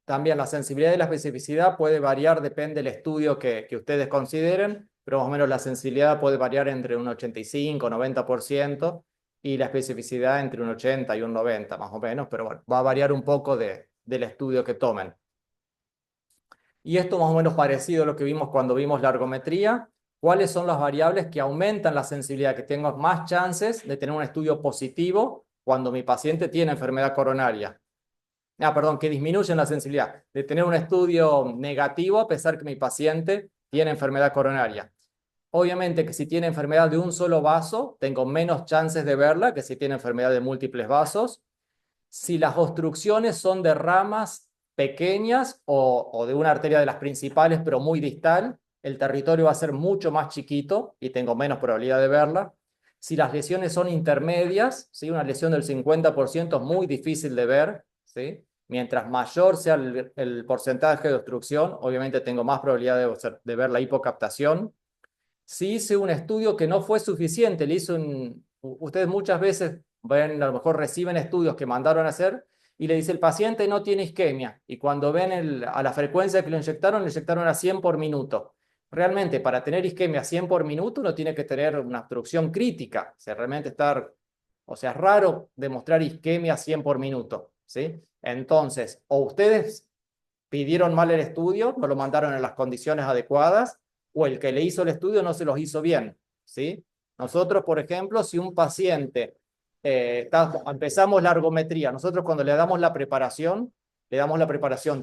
también la sensibilidad y la especificidad puede variar, depende del estudio que ustedes consideren. pero más o menos la sensibilidad puede variar entre un 85 o 90% y la especificidad entre un 80 y un 90 más o menos, pero bueno, va a variar un poco del estudio que tomen. Y esto más o menos parecido a lo que vimos cuando vimos la ergometría. ¿Cuáles son las variables que aumentan la sensibilidad? Que tengo más chances de tener un estudio positivo cuando mi paciente tiene enfermedad coronaria. Perdón, que disminuyen la sensibilidad. De tener un estudio negativo a pesar que mi paciente tiene enfermedad coronaria. Obviamente que si tiene enfermedad de un solo vaso, tengo menos chances de verla que si tiene enfermedad de múltiples vasos. Si las obstrucciones son de ramas pequeñas o de una arteria de las principales, pero muy distal, el territorio va a ser mucho más chiquito y tengo menos probabilidad de verla. Si las lesiones son intermedias, ¿sí? Una lesión del 50% es muy difícil de ver, ¿sí? Mientras mayor sea el porcentaje de obstrucción, obviamente tengo más probabilidad de ver la hipocaptación. Si hice un estudio que no fue suficiente, ustedes muchas veces ven, a lo mejor reciben estudios que mandaron a hacer y le dice el paciente no tiene isquemia y cuando ven a la frecuencia que lo inyectaron, le inyectaron a 100 por minuto. Realmente para tener isquemia 100 por minuto uno tiene que tener una obstrucción crítica, o sea, es raro demostrar isquemia 100 por minuto, ¿sí? Entonces, o ustedes pidieron mal el estudio, no lo mandaron en las condiciones adecuadas, o el que le hizo el estudio no se los hizo bien, ¿sí? Nosotros, por ejemplo, si un paciente, empezamos la ergometría, nosotros cuando le damos la preparación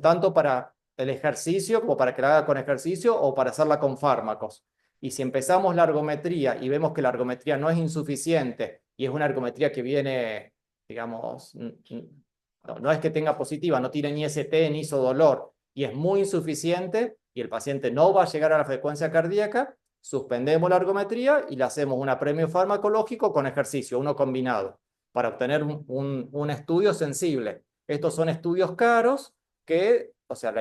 tanto para el ejercicio, como para que la haga con ejercicio, o para hacerla con fármacos. Y si empezamos la ergometría y vemos que la ergometría no es insuficiente, y es una ergometría que viene, digamos, no es que tenga positiva, no tiene ni ST ni hizo dolor, y es muy insuficiente, y el paciente no va a llegar a la frecuencia cardíaca, suspendemos la ergometría y le hacemos un apremio farmacológico con ejercicio, uno combinado, para obtener un estudio sensible. Estos son estudios caros que, o sea,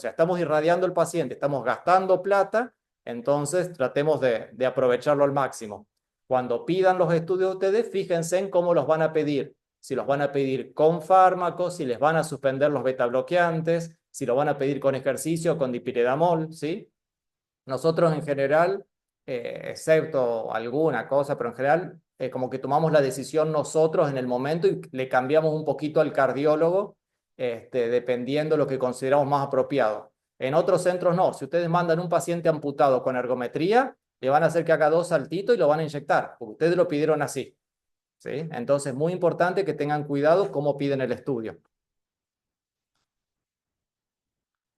estamos irradiando al paciente, estamos gastando plata, entonces tratemos de aprovecharlo al máximo. Cuando pidan los estudios ustedes, fíjense en cómo los van a pedir. Si los van a pedir con fármacos, si les van a suspender los beta bloqueantes, si lo van a pedir con ejercicio, con dipiridamol, ¿sí? Nosotros en general, excepto alguna cosa, pero en general, como que tomamos la decisión nosotros en el momento y le cambiamos un poquito al cardiólogo, dependiendo de lo que consideramos más apropiado. En otros centros no. Si ustedes mandan un paciente amputado con ergometría, le van a hacer que haga 2 saltitos y lo van a inyectar, porque ustedes lo pidieron así, ¿sí? Entonces, muy importante que tengan cuidado cómo piden el estudio.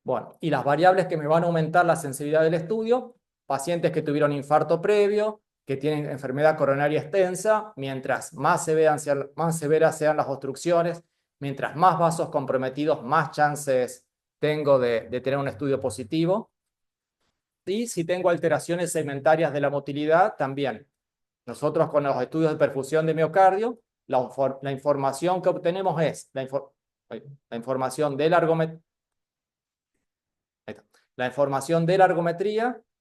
Bueno, y las variables que me van a aumentar la sensibilidad del estudio, pacientes que tuvieron infarto previo, que tienen enfermedad coronaria extensa, mientras más severas sean las obstrucciones, mientras más vasos comprometidos, más chances tengo de tener un estudio positivo. Y si tengo alteraciones segmentarias de la motilidad, también. Nosotros con los estudios de perfusión de miocardio, la información que obtenemos es la información de la ergometría,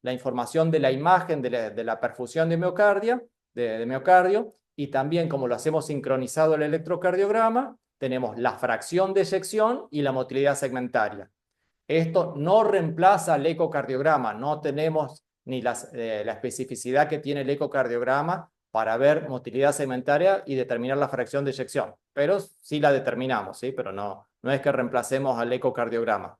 la información de la imagen de la perfusión de miocardio, y también como lo hacemos sincronizado el electrocardiograma, tenemos la fracción de eyección y la motilidad segmentaria. Esto no reemplaza el ecocardiograma, no tenemos ni la especificidad que tiene el ecocardiograma para ver motilidad segmentaria y determinar la fracción de eyección, pero sí la determinamos, ¿sí? Pero no es que reemplacemos al ecocardiograma.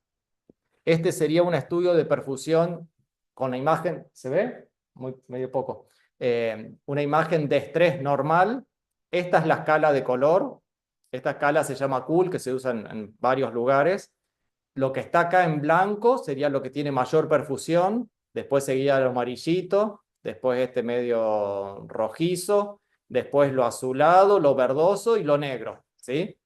Este sería un estudio de perfusión con la imagen, ¿se ve? Medio poco. Una imagen de estrés normal. Esta es la escala de color. Esta escala se llama COOL, que se usa en varios lugares. Lo que está acá en blanco sería lo que tiene mayor perfusión. Después seguía lo amarillito. Después este medio rojizo. Después lo azulado, lo verdoso y lo negro, ¿sí?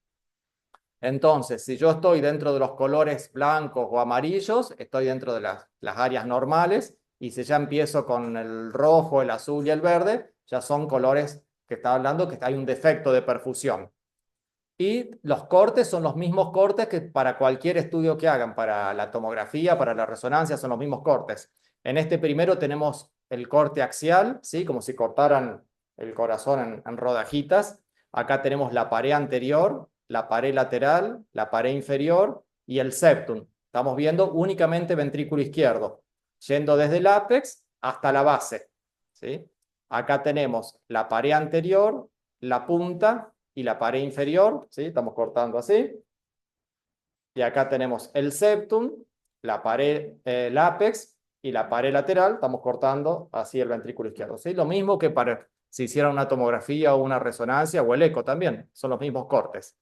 Entonces, si yo estoy dentro de los colores blancos o amarillos, estoy dentro de las áreas normales, y si ya empiezo con el rojo, el azul y el verde, ya son colores que está hablando que hay un defecto de perfusión. Y los cortes son los mismos cortes que para cualquier estudio que hagan, para la tomografía, para la resonancia, son los mismos cortes. En este primero tenemos el corte axial, ¿sí? Como si cortaran el corazón en rodajitas. Acá tenemos la pared anterior, la pared lateral, la pared inferior y el septum. Estamos viendo únicamente ventrículo izquierdo, yendo desde el ápex hasta la base, ¿sí? Acá tenemos la pared anterior, la punta y la pared inferior, ¿sí? Estamos cortando así. Y acá tenemos el septum, la pared, el ápex y la pared lateral. Estamos cortando así el ventrículo izquierdo, ¿sí? Lo mismo que para si hiciera una tomografía o una resonancia o el eco también. Son los mismos cortes.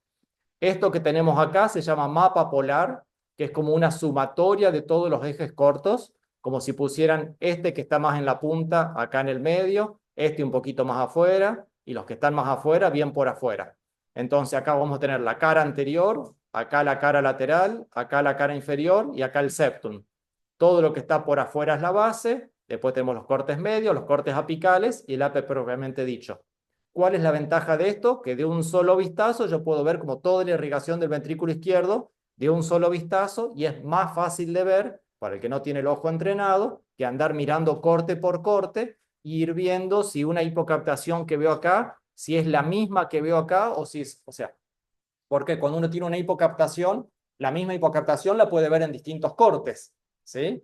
Esto que tenemos acá se llama mapa polar, que es como una sumatoria de todos los ejes cortos, como si pusieran este que está más en la punta, acá en el medio, este un poquito más afuera, y los que están más afuera, bien por afuera. Entonces acá vamos a tener la cara anterior, acá la cara lateral, acá la cara inferior y acá el septum. Todo lo que está por afuera es la base, después tenemos los cortes medios, los cortes apicales y el ápice propiamente dicho. ¿Cuál es la ventaja de esto? Que de un solo vistazo yo puedo ver como toda la irrigación del ventrículo izquierdo de un solo vistazo y es más fácil de ver para el que no tiene el ojo entrenado que andar mirando corte por corte e ir viendo si una hipocaptación que veo acá, si es la misma que veo acá o si es, o sea, porque cuando uno tiene una hipocaptación, la misma hipocaptación la puede ver en distintos cortes, ¿sí?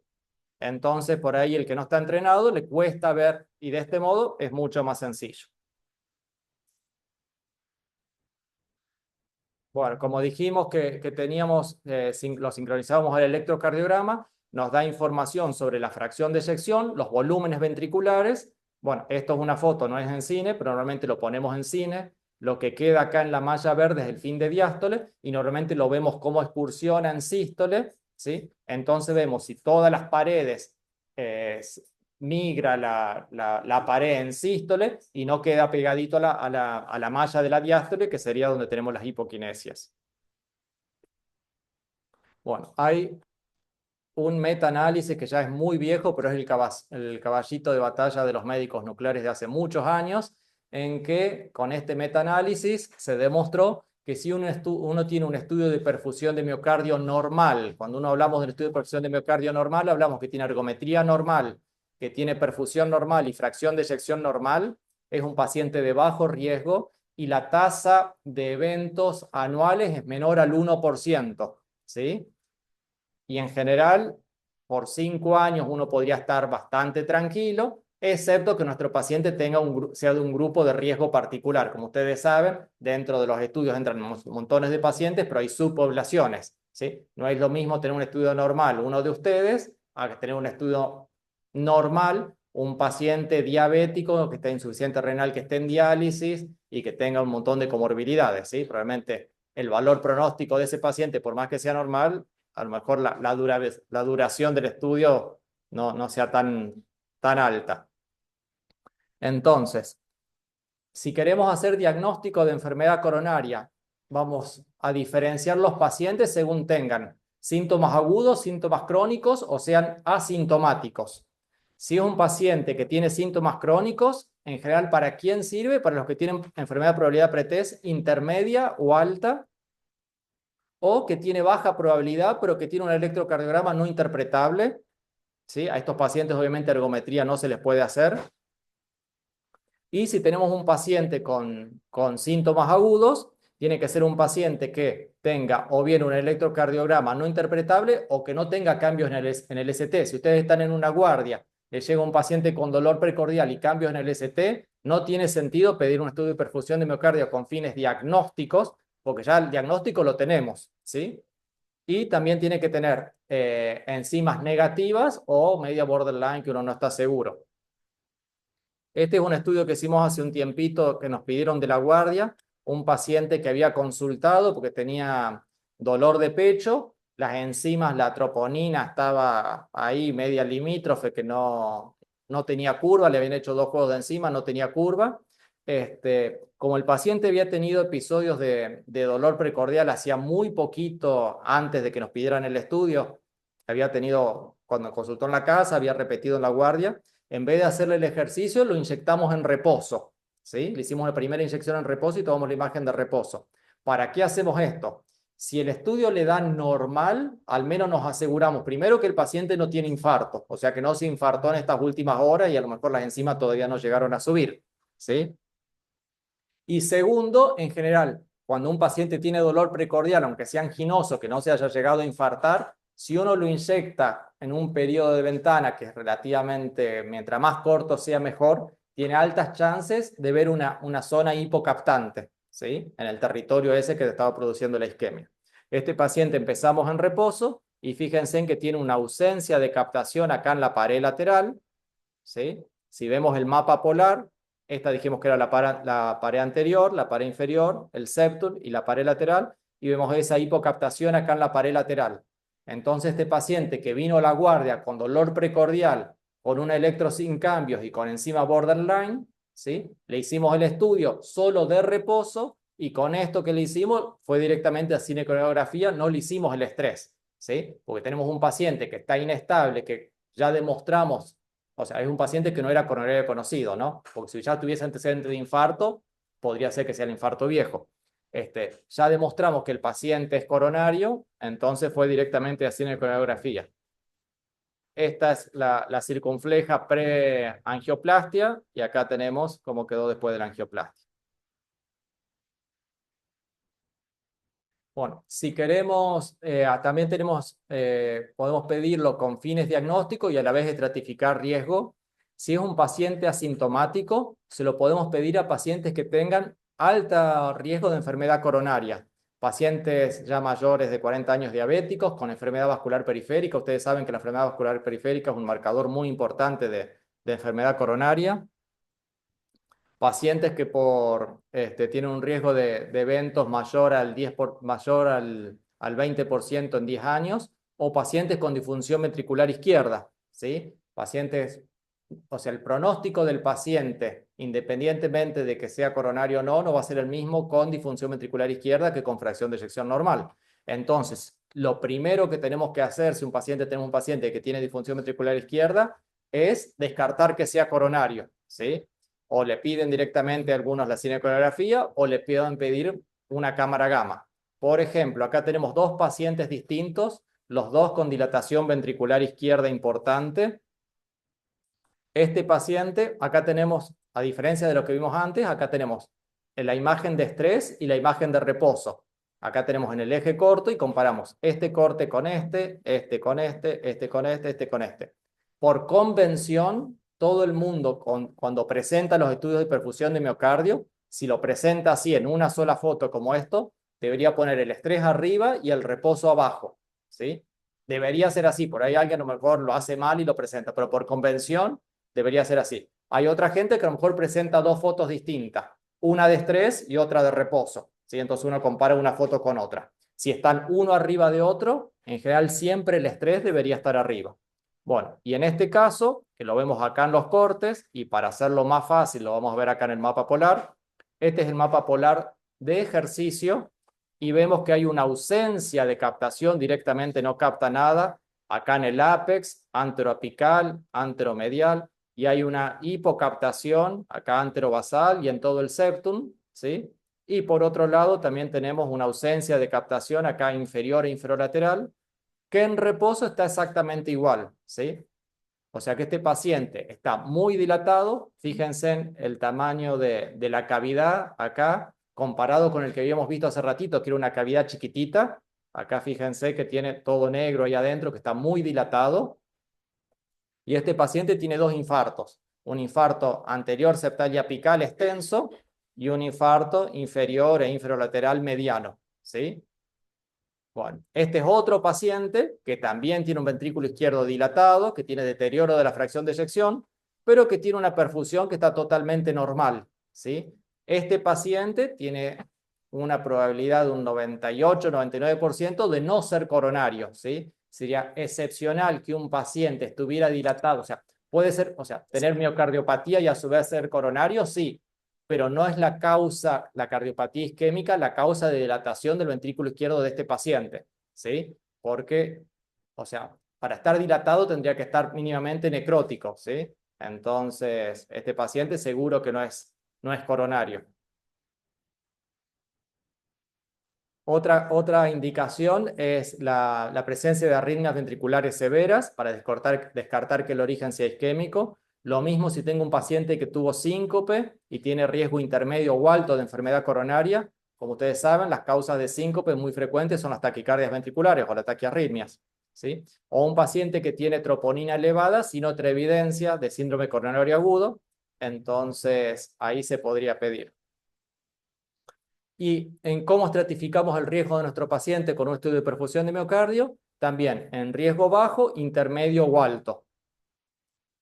Entonces, por ahí el que no está entrenado le cuesta ver y de este modo es mucho más sencillo. Bueno, como dijimos que teníamos, lo sincronizábamos al electrocardiograma, nos da información sobre la fracción de eyección, los volúmenes ventriculares. Bueno, esto es una foto, no es en cine, pero normalmente lo ponemos en cine. Lo que queda acá en la malla verde es el fin de diástole y normalmente lo vemos como excursiona en sístole, ¿sí? Entonces vemos si todas las paredes eh, migra la pared en sístole y no queda pegadito a la malla de la diástole, que sería donde tenemos las hipoquinesias. Bueno, hay un metaanálisis que ya es muy viejo, pero es el caballito de batalla de los médicos nucleares de hace muchos años, en que con este metaanálisis se demostró que si uno tiene un estudio de perfusión de miocardio normal, cuando uno hablamos del estudio de perfusión de miocardio normal, hablamos que tiene ergometría normal, que tiene perfusión normal y fracción de eyección normal, es un paciente de bajo riesgo y la tasa de eventos anuales es menor al 1%, ¿sí? Y en general, por 5 años uno podría estar bastante tranquilo, excepto que nuestro paciente sea de un grupo de riesgo particular. Como ustedes saben, dentro de los estudios entran montones de pacientes, pero hay subpoblaciones, ¿sí? No es lo mismo tener un estudio normal, uno de ustedes, a tener un estudio normal, un paciente diabético que esté insuficiente renal, que esté en diálisis y que tenga un montón de comorbilidades, ¿sí? Probablemente el valor pronóstico de ese paciente, por más que sea normal, a lo mejor la duración del estudio no sea tan alta. Entonces, si queremos hacer diagnóstico de enfermedad coronaria, vamos a diferenciar los pacientes según tengan síntomas agudos, síntomas crónicos o sean asintomáticos. Si es un paciente que tiene síntomas crónicos, en general, ¿para quién sirve? Para los que tienen enfermedad de probabilidad pretest intermedia o alta, o que tiene baja probabilidad, pero que tiene un electrocardiograma no interpretable, ¿sí? A estos pacientes obviamente ergometría no se les puede hacer. Y si tenemos un paciente con síntomas agudos, tiene que ser un paciente que tenga o bien un electrocardiograma no interpretable o que no tenga cambios en el ST. Si ustedes están en una guardia, le llega un paciente con dolor precordial y cambios en el ST, no tiene sentido pedir un estudio de perfusión de miocardio con fines diagnósticos, porque ya el diagnóstico lo tenemos, ¿sí? Y también tiene que tener enzimas negativas o media borderline que uno no está seguro. Este es un estudio que hicimos hace un tiempito que nos pidieron de la guardia, un paciente que había consultado porque tenía dolor de pecho, las enzimas, la troponina estaba ahí media limítrofe que no tenía curva, le habían hecho 2 juegos de enzimas, no tenía curva. Como el paciente había tenido episodios de dolor precordial hacía muy poquito antes de que nos pidieran el estudio, había tenido, cuando consultó en la casa, había repetido en la guardia, en vez de hacerle el ejercicio, lo inyectamos en reposo, ¿sí? Le hicimos la primera inyección en reposo y tomamos la imagen de reposo. ¿Para qué hacemos esto? Si el estudio le da normal, al menos nos aseguramos, primero, que el paciente no tiene infarto, o sea que no se infartó en estas últimas horas y a lo mejor las enzimas todavía no llegaron a subir, ¿sí? Y segundo, en general, cuando un paciente tiene dolor precordial, aunque sea anginoso, que no se haya llegado a infartar, Si uno lo inyecta en un periodo de ventana que es relativamente, mientras más corto sea mejor, tiene altas chances de ver una zona hipocaptante, ¿sí? En el territorio ese que estaba produciendo la isquemia. Este paciente empezamos en reposo y fíjense en que tiene una ausencia de captación acá en la pared lateral, ¿sí? Si vemos el mapa polar, esta dijimos que era la pared anterior, la pared inferior, el septum y la pared lateral, y vemos esa hipocaptación acá en la pared lateral. Entonces este paciente que vino a la guardia con dolor precordial, con un electro sin cambios y con enzima borderline, ¿sí? Le hicimos el estudio solo de reposo y con esto que le hicimos fue directamente a cinecoreografía, no le hicimos el estrés, ¿sí? Porque tenemos un paciente que está inestable, que ya demostramos, o sea, es un paciente que no era coronario conocido, ¿no? Porque si ya tuviese antecedentes de infarto, podría ser que sea el infarto viejo. Ya demostramos que el paciente es coronario, entonces fue directamente a cinecoreografía. Esta es la circunfleja pre-angioplastia y acá tenemos cómo quedó después de la angioplastia. Bueno, si queremos, también podemos pedirlo con fines diagnósticos y a la vez estratificar riesgo. Si es un paciente asintomático, se lo podemos pedir a pacientes que tengan alto riesgo de enfermedad coronaria. Pacientes ya mayores de 40 años diabéticos con enfermedad vascular periférica. Ustedes saben que la enfermedad vascular periférica es un marcador muy importante de enfermedad coronaria. Pacientes que tienen un riesgo de eventos mayor al 20% en 10 años, o pacientes con disfunción ventricular izquierda, ¿sí? Pacientes, o sea, el pronóstico del paciente, independientemente de que sea coronario o no, no va a ser el mismo con disfunción ventricular izquierda que con fracción de eyección normal. Entonces, lo primero que tenemos que hacer si tenemos un paciente que tiene disfunción ventricular izquierda es descartar que sea coronario, ¿sí? O le piden directamente a algunos la cinecoreografía o le piden pedir una cámara gamma. Por ejemplo, acá tenemos dos pacientes distintos, los dos con dilatación ventricular izquierda importante. Este paciente, acá tenemos, a diferencia de lo que vimos antes, acá tenemos la imagen de estrés y la imagen de reposo. Acá tenemos en el eje corto y comparamos este corte con este con este con este con este. Por convención, todo el mundo cuando presenta los estudios de perfusión de miocardio, si lo presenta así en una sola foto como esto, debería poner el estrés arriba y el reposo abajo, ¿sí? Debería ser así, por ahí alguien a lo mejor lo hace mal y lo presenta, pero por convención debería ser así. Hay otra gente que a lo mejor presenta dos fotos distintas, una de estrés y otra de reposo, ¿sí? Entonces uno compara una foto con otra. Si están uno arriba de otro, en general siempre el estrés debería estar arriba. Bueno, y en este caso, que lo vemos acá en los cortes, y para hacerlo más fácil, lo vamos a ver acá en el mapa polar. Este es el mapa polar de ejercicio, y vemos que hay una ausencia de captación, directamente no capta nada, acá en el ápex, anteroapical, anteromedial, y hay una hipocaptación, acá anterobasal y en todo el septum, ¿sí? Y por otro lado, también tenemos una ausencia de captación acá inferior e inferolateral, que en reposo está exactamente igual, ¿sí? O sea que este paciente está muy dilatado, fíjense en el tamaño de la cavidad acá, comparado con el que habíamos visto hace ratito, que era una cavidad chiquitita. Acá fíjense que tiene todo negro ahí adentro, que está muy dilatado. Y este paciente tiene dos infartos, un infarto anterior septal y apical extenso y un infarto inferior e inferolateral mediano, ¿sí? Bueno, este es otro paciente que también tiene un ventrículo izquierdo dilatado, que tiene deterioro de la fracción de eyección, pero que tiene una perfusión que está totalmente normal, ¿sí? Este paciente tiene una probabilidad de un 98-99% de no ser coronario, ¿sí? Sería excepcional que un paciente estuviera dilatado, o sea, puede ser, o sea, tener miocardiopatía y a su vez ser coronario, sí, pero no es la causa, la cardiopatía isquémica, la causa de dilatación del ventrículo izquierdo de este paciente, ¿sí? Porque, o sea, para estar dilatado tendría que estar mínimamente necrótico, ¿sí? Entonces, este paciente seguro que no es coronario. Otra indicación es la presencia de arritmias ventriculares severas para descartar que el origen sea isquémico. Lo mismo si tengo un paciente que tuvo síncope y tiene riesgo intermedio o alto de enfermedad coronaria. Como ustedes saben, las causas de síncope muy frecuentes son las taquicardias ventriculares o las taquiarritmias, ¿sí? O un paciente que tiene troponina elevada sin otra evidencia de síndrome coronario agudo, entonces ahí se podría pedir. Y en cómo estratificamos el riesgo de nuestro paciente con un estudio de perfusión de miocardio, también en riesgo bajo, intermedio o alto.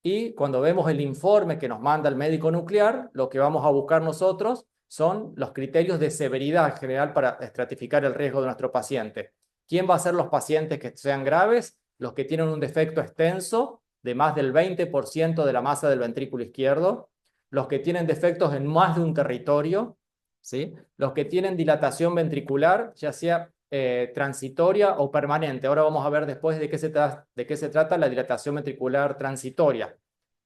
Y cuando vemos el informe que nos manda el médico nuclear, lo que vamos a buscar nosotros son los criterios de severidad en general para estratificar el riesgo de nuestro paciente. ¿Quién va a ser los pacientes que sean graves? Los que tienen un defecto extenso de más del 20% de la masa del ventrículo izquierdo, los que tienen defectos en más de un territorio, ¿sí? Los que tienen dilatación ventricular, ya sea transitoria o permanente. Ahora vamos a ver después de qué se trata la dilatación ventricular transitoria.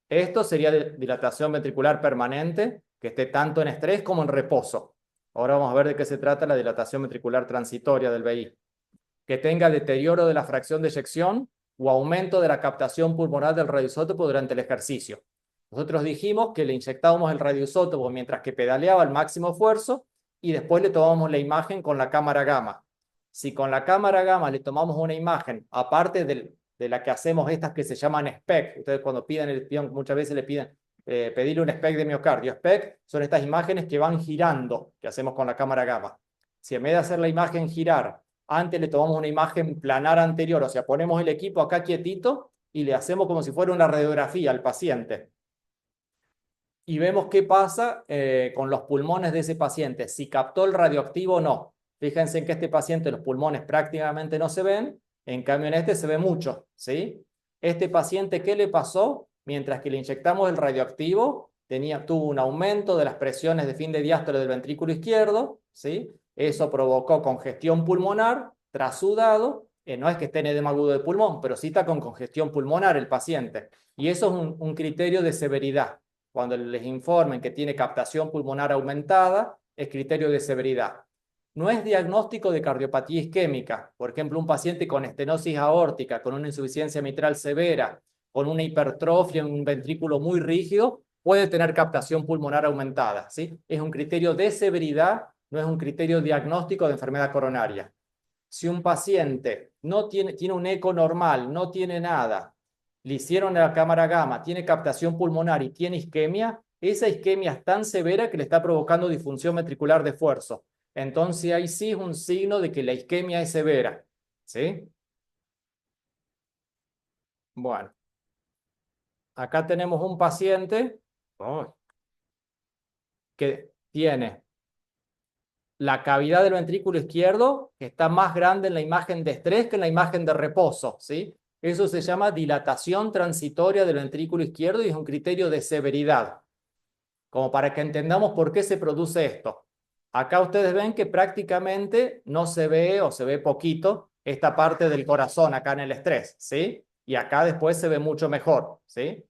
Esto sería dilatación ventricular permanente, que esté tanto en estrés como en reposo. Ahora vamos a ver de qué se trata la dilatación ventricular transitoria del VI. Que tenga deterioro de la fracción de eyección o aumento de la captación pulmonar del radioisótopo durante el ejercicio. Nosotros dijimos que le inyectábamos el radioisótopo mientras que pedaleaba al máximo esfuerzo y después le tomamos la imagen con la cámara gamma. Si con la cámara gamma le tomamos una imagen, aparte de la que hacemos estas que se llaman SPECT, ustedes cuando piden, muchas veces le piden pedirle un SPECT de miocardio. SPECT son estas imágenes que van girando, que hacemos con la cámara gamma. Si en vez de hacer la imagen girar, antes le tomamos una imagen planar anterior, o sea, ponemos el equipo acá quietito y le hacemos como si fuera una radiografía al paciente. Y vemos qué pasa con los pulmones de ese paciente, si captó el radioactivo o no. Fíjense en que este paciente los pulmones prácticamente no se ven, en cambio en este se ve mucho, ¿sí? Este paciente, ¿qué le pasó? Mientras que le inyectamos el radioactivo, tuvo un aumento de las presiones de fin de diástole del ventrículo izquierdo, ¿sí? Eso provocó congestión pulmonar, trasudado, no es que esté en edema agudo de pulmón, pero sí está con congestión pulmonar el paciente. Y eso es un criterio de severidad. Cuando les informen que tiene captación pulmonar aumentada, es criterio de severidad. No es diagnóstico de cardiopatía isquémica. Por ejemplo, un paciente con estenosis aórtica, con una insuficiencia mitral severa, con una hipertrofia en un ventrículo muy rígido, puede tener captación pulmonar aumentada, ¿sí? Es un criterio de severidad, no es un criterio diagnóstico de enfermedad coronaria. Si un paciente no tiene un eco normal, no tiene nada, le hicieron la cámara gamma, tiene captación pulmonar y tiene isquemia, esa isquemia es tan severa que le está provocando disfunción ventricular de esfuerzo. Entonces ahí sí es un signo de que la isquemia es severa, ¿sí? Bueno, acá tenemos un paciente que tiene la cavidad del ventrículo izquierdo que está más grande en la imagen de estrés que en la imagen de reposo, ¿sí? Eso se llama dilatación transitoria del ventrículo izquierdo y es un criterio de severidad, como para que entendamos por qué se produce esto. Acá ustedes ven que prácticamente no se ve o se ve poquito esta parte del corazón acá en el estrés, ¿sí? Y acá después se ve mucho mejor, ¿sí?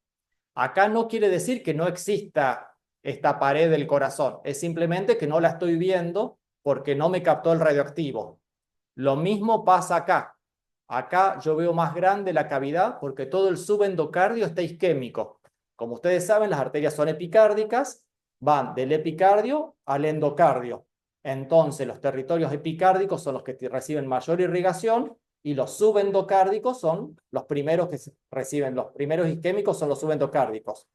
Acá no quiere decir que no exista esta pared del corazón, es simplemente que no la estoy viendo porque no me captó el radioactivo. Lo mismo pasa acá. Acá yo veo más grande la cavidad porque todo el subendocardio está isquémico. Como ustedes saben, las arterias son epicárdicas, van del epicardio al endocardio. Entonces, los territorios epicárdicos son los que reciben mayor irrigación y los subendocárdicos son los primeros que reciben, los primeros isquémicos son los subendocárdicos.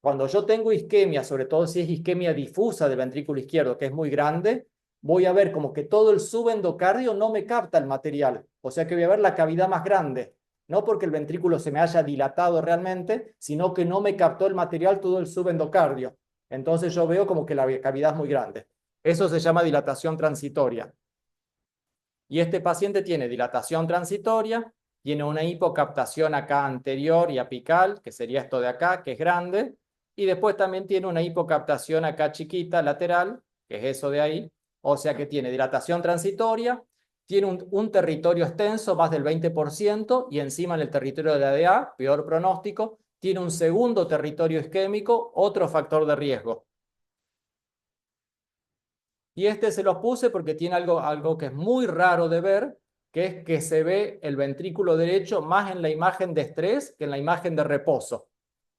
Cuando yo tengo isquemia, sobre todo si es isquemia difusa del ventrículo izquierdo, que es muy grande, voy a ver como que todo el subendocardio no me capta el material. O sea que voy a ver la cavidad más grande. No porque el ventrículo se me haya dilatado realmente, sino que no me captó el material todo el subendocardio. Entonces yo veo como que la cavidad es muy grande. Eso se llama dilatación transitoria. Y este paciente tiene dilatación transitoria, tiene una hipocaptación acá anterior y apical, que sería esto de acá, que es grande, y después también tiene una hipocaptación acá chiquita, lateral, que es eso de ahí, o sea que tiene dilatación transitoria, tiene un territorio extenso, más del 20%, y encima en el territorio de la ADA, peor pronóstico, tiene un segundo territorio isquémico, otro factor de riesgo. Y este se los puse porque tiene algo que es muy raro de ver, que es que se ve el ventrículo derecho más en la imagen de estrés que en la imagen de reposo.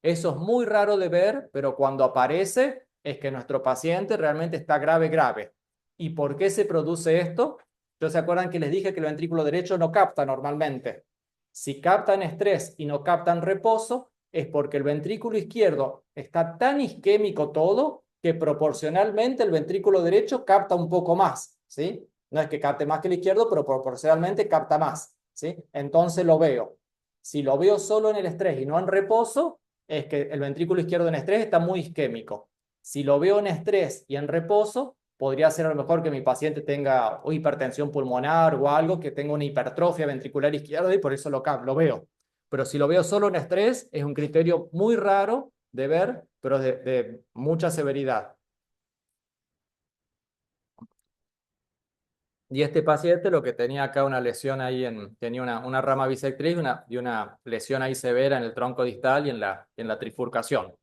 Eso es muy raro de ver, pero cuando aparece es que nuestro paciente realmente está grave, grave. ¿Y por qué se produce esto? ¿Se acuerdan que les dije que el ventrículo derecho no capta normalmente? Si captan estrés y no captan reposo, es porque el ventrículo izquierdo está tan isquémico todo que proporcionalmente el ventrículo derecho capta un poco más, ¿sí? No es que capte más que el izquierdo, pero proporcionalmente capta más, ¿sí? Entonces lo veo. Si lo veo solo en el estrés y no en reposo, es que el ventrículo izquierdo en estrés está muy isquémico. Si lo veo en estrés y en reposo, podría ser a lo mejor que mi paciente tenga hipertensión pulmonar o algo, que tenga una hipertrofia ventricular izquierda y por eso lo veo. Pero si lo veo solo en estrés, es un criterio muy raro de ver, pero de mucha severidad. Y este paciente lo que tenía acá una lesión ahí, tenía una rama bisectriz y una lesión ahí severa en el tronco distal y en la trifurcación.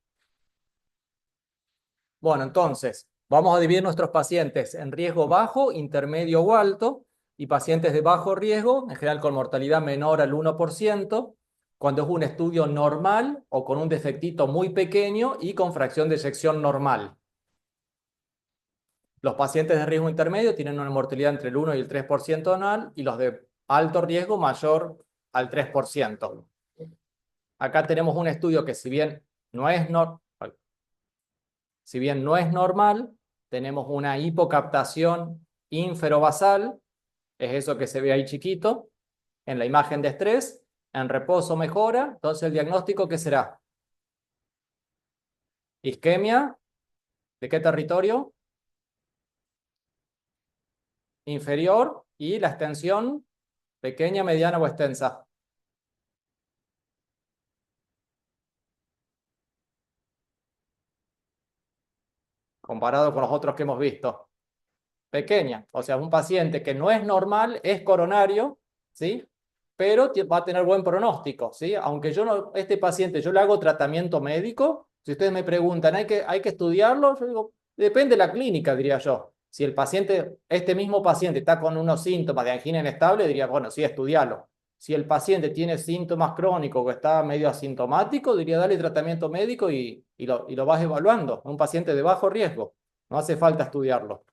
Bueno, entonces, vamos a dividir nuestros pacientes en riesgo bajo, intermedio o alto, y pacientes de bajo riesgo, en general con mortalidad menor al 1%, cuando es un estudio normal o con un defectito muy pequeño y con fracción de eyección normal. Los pacientes de riesgo intermedio tienen una mortalidad entre el 1 y el 3% anual y los de alto riesgo mayor al 3%. Acá tenemos un estudio que si bien no es normal, tenemos una hipocaptación inferobasal, es eso que se ve ahí chiquito, en la imagen de estrés, en reposo mejora, entonces el diagnóstico ¿qué será? Isquemia, ¿de qué territorio? Inferior, y la extensión, pequeña, mediana o extensa. Comparado con los otros que hemos visto. Pequeña, o sea, un paciente que no es normal, es coronario, ¿sí? Pero va a tener buen pronóstico, ¿sí? Aunque yo no, este paciente, yo le hago tratamiento médico, si ustedes me preguntan, hay que estudiarlo? Yo digo, depende de la clínica, diría yo. Si el paciente, este mismo paciente está con unos síntomas de angina inestable, diría, bueno, sí, estudiarlo. Si el paciente tiene síntomas crónicos o está medio asintomático, diría, dale tratamiento médico y lo vas evaluando. Un paciente de bajo riesgo, no hace falta estudiarlo.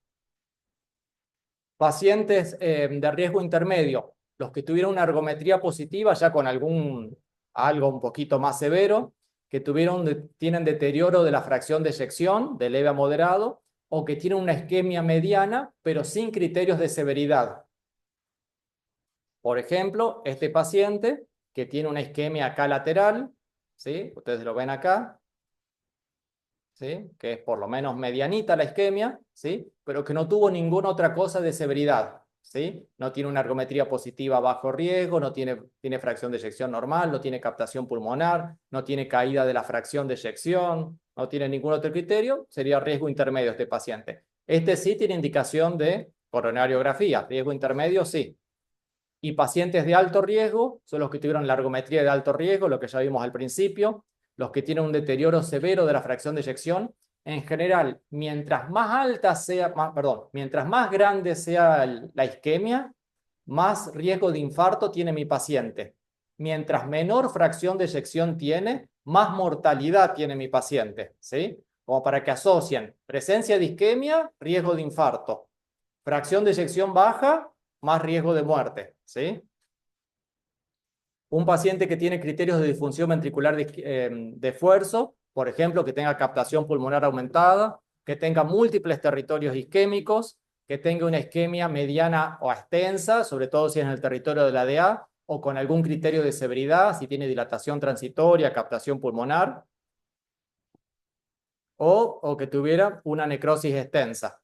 Pacientes de riesgo intermedio, los que tuvieron una ergometría positiva ya con algo un poquito más severo, que tienen deterioro de la fracción de eyección de leve a moderado, o que tienen una isquemia mediana, pero sin criterios de severidad. Por ejemplo, este paciente que tiene una isquemia acá lateral, ¿sí? Ustedes lo ven acá, ¿sí? Que es por lo menos medianita la isquemia, ¿sí? Pero que no tuvo ninguna otra cosa de severidad, ¿sí? No tiene una ergometría positiva a bajo riesgo, no tiene fracción de eyección normal, no tiene captación pulmonar, no tiene caída de la fracción de eyección, no tiene ningún otro criterio, sería riesgo intermedio este paciente. Este sí tiene indicación de coronariografía, riesgo intermedio sí. Y pacientes de alto riesgo son los que tuvieron la ergometría de alto riesgo, lo que ya vimos al principio, los que tienen un deterioro severo de la fracción de eyección. En general, mientras mientras más grande sea la isquemia, más riesgo de infarto tiene mi paciente. Mientras menor fracción de eyección tiene, más mortalidad tiene mi paciente, ¿sí? Como para que asocien presencia de isquemia, riesgo de infarto. Fracción de eyección baja, más riesgo de muerte, ¿sí? Un paciente que tiene criterios de disfunción ventricular de esfuerzo, por ejemplo, que tenga captación pulmonar aumentada, que tenga múltiples territorios isquémicos, que tenga una isquemia mediana o extensa, sobre todo si es en el territorio de la DA, o con algún criterio de severidad, si tiene dilatación transitoria, captación pulmonar, o que tuviera una necrosis extensa.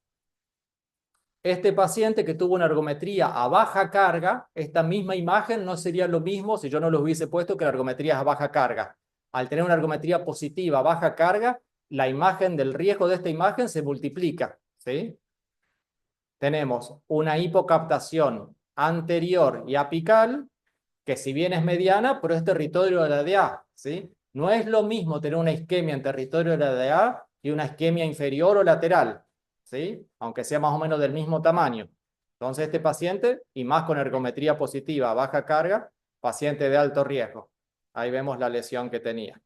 Este paciente que tuvo una ergometría a baja carga, esta misma imagen no sería lo mismo si yo no lo hubiese puesto que la ergometría es a baja carga. Al tener una ergometría positiva a baja carga, la imagen del riesgo de esta imagen se multiplica, ¿sí? Tenemos una hipocaptación anterior y apical, que si bien es mediana, pero es territorio de la DA, ¿sí? No es lo mismo tener una isquemia en territorio de la DA y una isquemia inferior o lateral, ¿sí? Aunque sea más o menos del mismo tamaño. Entonces este paciente, y más con ergometría positiva a baja carga, paciente de alto riesgo. Ahí vemos la lesión que tenía.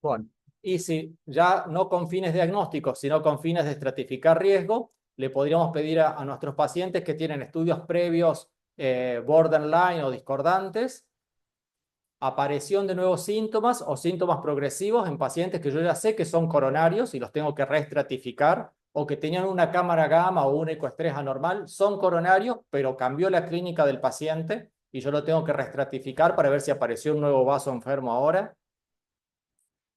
Bueno, y si ya no con fines diagnósticos, sino con fines de estratificar riesgo, le podríamos pedir a nuestros pacientes que tienen estudios previos borderline o discordantes, aparición de nuevos síntomas o síntomas progresivos en pacientes que yo ya sé que son coronarios y los tengo que reestratificar, o que tenían una cámara gamma o un ecoestrés anormal, son coronarios, pero cambió la clínica del paciente y yo lo tengo que reestratificar para ver si apareció un nuevo vaso enfermo ahora.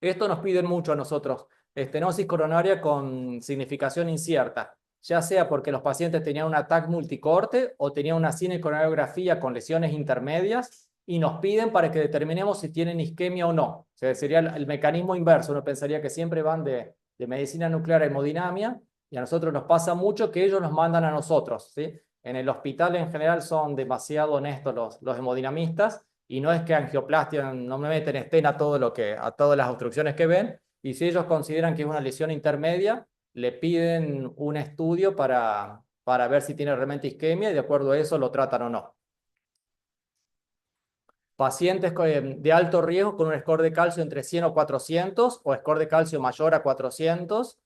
Esto nos piden mucho a nosotros, estenosis coronaria con significación incierta, ya sea porque los pacientes tenían un ataque multicorte o tenían una cinecoronariografía con lesiones intermedias, y nos piden para que determinemos si tienen isquemia o no. O sea, sería el mecanismo inverso. Uno pensaría que siempre van de medicina nuclear a hemodinamia, y a nosotros nos pasa mucho que ellos nos mandan a nosotros, ¿sí? En el hospital en general son demasiado honestos los hemodinamistas, y no es que angioplastia, no me meten estén a todas las obstrucciones que ven, y si ellos consideran que es una lesión intermedia, le piden un estudio para ver si tiene realmente isquemia, y de acuerdo a eso lo tratan o no. Pacientes de alto riesgo con un score de calcio entre 100 o 400, o score de calcio mayor a 400,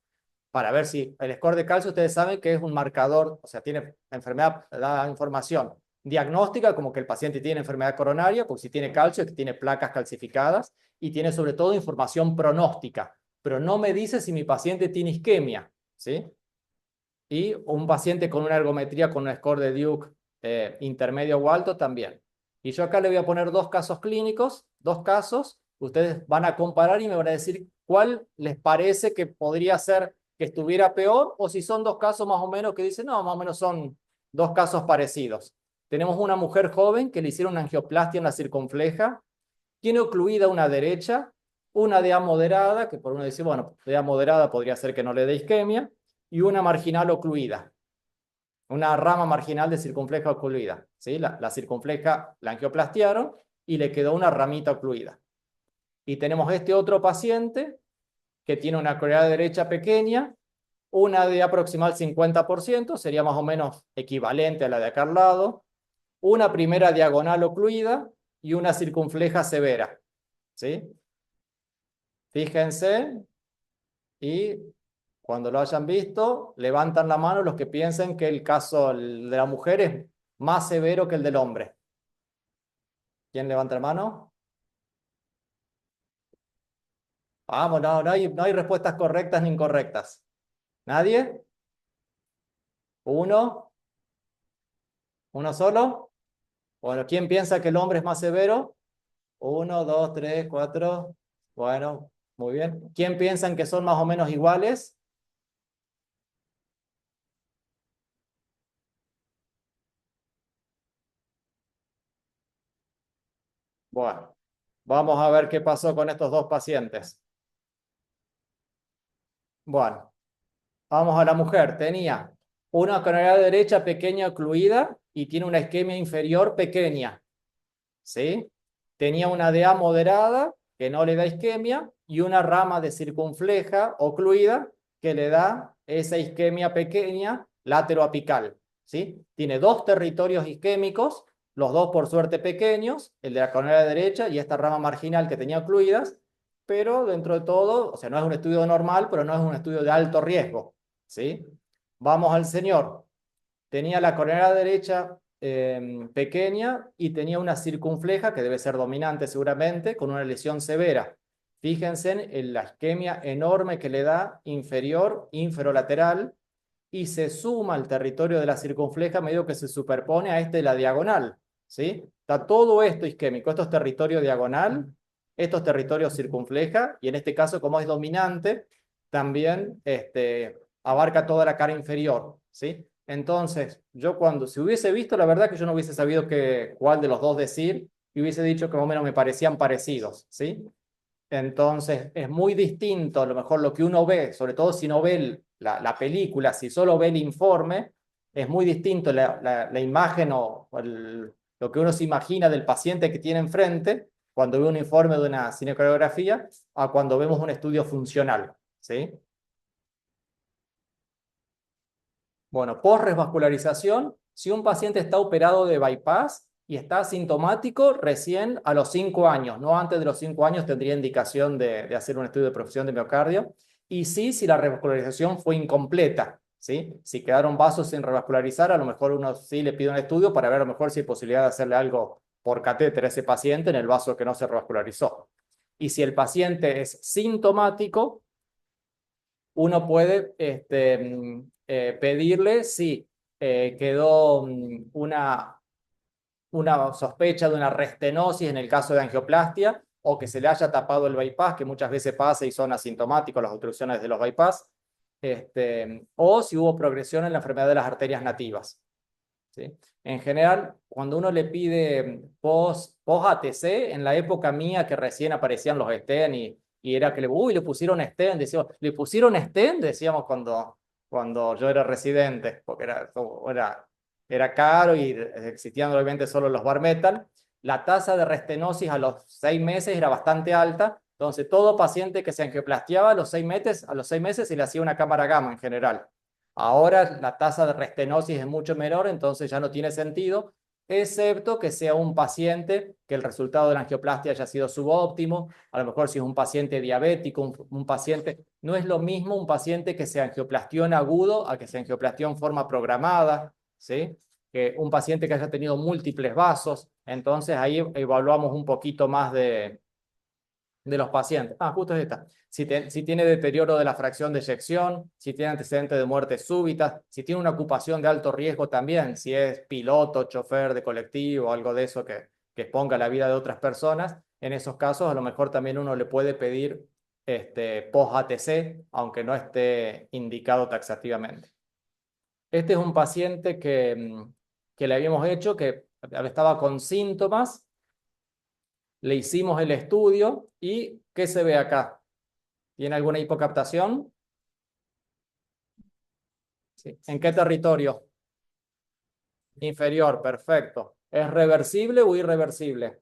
para ver si el score de calcio, ustedes saben que es un marcador, o sea, tiene enfermedad, da información diagnóstica, como que el paciente tiene enfermedad coronaria, porque si tiene calcio es que tiene placas calcificadas, y tiene sobre todo información pronóstica, pero no me dice si mi paciente tiene isquemia, ¿sí? Y un paciente con una ergometría con un score de Duke intermedio o alto también. Y yo acá le voy a poner dos casos clínicos, dos casos. Ustedes van a comparar y me van a decir cuál les parece que podría ser que estuviera peor, o si son dos casos más o menos que dicen, no, más o menos son dos casos parecidos. Tenemos una mujer joven que le hicieron una angioplastia en la circunfleja, tiene ocluida una derecha, una DA moderada, que por uno dice, bueno, DA moderada podría ser que no le dé isquemia, y una marginal ocluida, una rama marginal de circunfleja ocluida, ¿sí? La circunfleja la angioplastiaron y le quedó una ramita ocluida. Y tenemos este otro paciente que tiene una coronilla derecha pequeña, una de aproximal 50%, sería más o menos equivalente a la de acá al lado, una primera diagonal ocluida y una circunfleja severa, ¿sí? Fíjense, y cuando lo hayan visto, levantan la mano los que piensen que el caso de la mujer es más severo que el del hombre. ¿Quién levanta la mano? Vamos, no hay respuestas correctas ni incorrectas. ¿Nadie? ¿Uno? ¿Uno solo? Bueno, ¿quién piensa que el hombre es más severo? 1, 2, 3, 4. Bueno, muy bien. ¿Quién piensan que son más o menos iguales? Bueno, vamos a ver qué pasó con estos dos pacientes. Bueno, vamos a la mujer. Tenía una coronilla derecha pequeña ocluida y tiene una isquemia inferior pequeña, ¿sí? Tenía una DA moderada que no le da isquemia y una rama de circunfleja ocluida que le da esa isquemia pequeña lateroapical, ¿sí? Tiene dos territorios isquémicos, los dos por suerte pequeños, el de la coronilla derecha y esta rama marginal que tenía ocluidas, pero dentro de todo, o sea, no es un estudio normal, pero no es un estudio de alto riesgo, ¿sí? Vamos al señor. Tenía la coronilla derecha pequeña y tenía una circunfleja que debe ser dominante seguramente, con una lesión severa. Fíjense en la isquemia enorme que le da inferior, inferolateral, y se suma al territorio de la circunfleja medio que se superpone a este de la diagonal, ¿sí? Está todo esto isquémico, esto es territorio diagonal, esto es territorio circunfleja, y en este caso, como es dominante, también abarca toda la cara inferior, ¿sí? Entonces, yo si hubiese visto, la verdad que yo no hubiese sabido cuál de los dos decir, y hubiese dicho que más o menos me parecían parecidos, ¿sí? Entonces, es muy distinto a lo mejor lo que uno ve, sobre todo si no ve la película, si solo ve el informe, es muy distinto la imagen o lo que uno se imagina del paciente que tiene enfrente cuando ve un informe de una cinecoreografía a cuando vemos un estudio funcional, ¿sí? Bueno, post-revascularización, si un paciente está operado de bypass y está asintomático, recién a los 5 años, no antes de los 5 años tendría indicación de hacer un estudio de perfusión de miocardio. Y sí, si la revascularización fue incompleta, ¿sí? Si quedaron vasos sin revascularizar, a lo mejor uno sí le pide un estudio para ver a lo mejor si hay posibilidad de hacerle algo por catéter a ese paciente en el vaso que no se revascularizó. Y si el paciente es sintomático, uno puede pedirle si quedó una sospecha de una restenosis en el caso de angioplastia o que se le haya tapado el bypass, que muchas veces pasa y son asintomáticos las obstrucciones de los bypass, o si hubo progresión en la enfermedad de las arterias nativas, ¿sí? En general, cuando uno le pide post-ATC, en la época mía que recién aparecían los stent y era que le pusieron stent, decíamos, le pusieron stent, decíamos cuando yo era residente, porque era caro y existían obviamente solo los bar metal. La tasa de restenosis a los 6 meses era bastante alta, entonces todo paciente que se angioplastiaba a los 6 meses se le hacía una cámara gamma en general. Ahora la tasa de restenosis es mucho menor, entonces ya no tiene sentido, excepto que sea un paciente que el resultado de la angioplastia haya sido subóptimo. A lo mejor si es un paciente diabético, un paciente, no es lo mismo un paciente que se angioplastió en agudo a que se angioplastió en forma programada, ¿sí? Que un paciente que haya tenido múltiples vasos. Entonces ahí evaluamos un poquito más de los pacientes. Justo es esta. Si tiene deterioro de la fracción de eyección, si tiene antecedentes de muerte súbita, si tiene una ocupación de alto riesgo también, si es piloto, chofer de colectivo, algo de eso que exponga la vida de otras personas, en esos casos a lo mejor también uno le puede pedir post-ATC, aunque no esté indicado taxativamente. Este es un paciente que le habíamos hecho, que estaba con síntomas, le hicimos el estudio y ¿qué se ve acá? ¿Tiene alguna hipocaptación? Sí. ¿En qué territorio? Inferior, perfecto. ¿Es reversible o irreversible?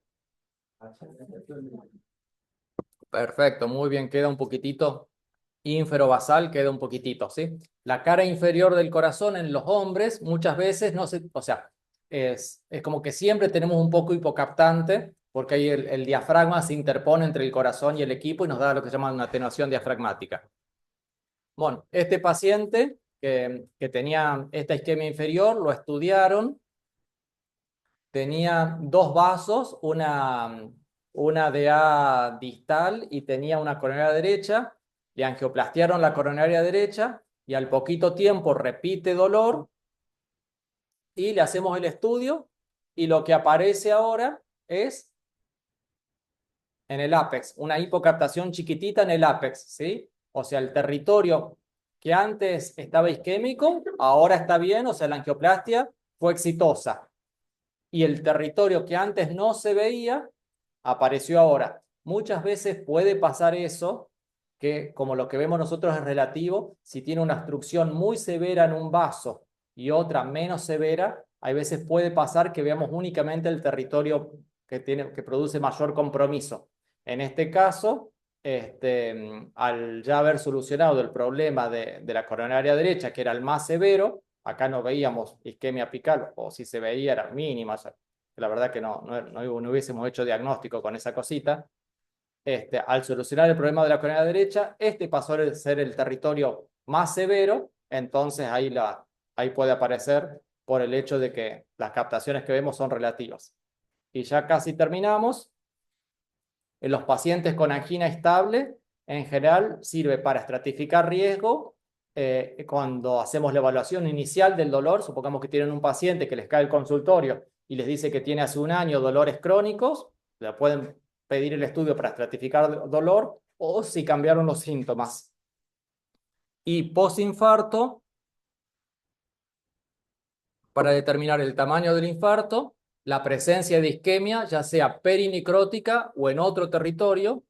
Perfecto, muy bien, queda un poquitito. Ínferobasal queda un poquitito, ¿sí? La cara inferior del corazón en los hombres muchas veces no se, o sea, es como que siempre tenemos un poco hipocaptante porque ahí el diafragma se interpone entre el corazón y el equipo y nos da lo que se llama una atenuación diafragmática. Bueno, este paciente que tenía esta isquemia inferior, lo estudiaron, tenía dos vasos, una DA distal y tenía una coronaria derecha, le angioplastiaron la coronaria derecha y al poquito tiempo repite dolor y le hacemos el estudio y lo que aparece ahora es en el ápex, una hipocaptación chiquitita en el ápex, ¿sí? O sea, el territorio que antes estaba isquémico, ahora está bien, o sea, la angioplastia fue exitosa. Y el territorio que antes no se veía, apareció ahora. Muchas veces puede pasar eso, que como lo que vemos nosotros es relativo, si tiene una obstrucción muy severa en un vaso y otra menos severa, hay veces puede pasar que veamos únicamente el territorio que produce mayor compromiso. En este caso, al ya haber solucionado el problema de la coronaria derecha, que era el más severo, acá no veíamos isquemia apical, o si se veía era mínima, o sea, la verdad que no hubiésemos hecho diagnóstico con esa cosita. Al solucionar el problema de la coronaria derecha, pasó a ser el territorio más severo, entonces ahí puede aparecer por el hecho de que las captaciones que vemos son relativas. Y ya casi terminamos. En los pacientes con angina estable, en general sirve para estratificar riesgo. Cuando hacemos la evaluación inicial del dolor, supongamos que tienen un paciente que les cae el consultorio y les dice que tiene hace un año dolores crónicos, le pueden pedir el estudio para estratificar dolor o si cambiaron los síntomas. Y postinfarto, para determinar el tamaño del infarto, la presencia de isquemia, ya sea perinicrótica o en otro territorio,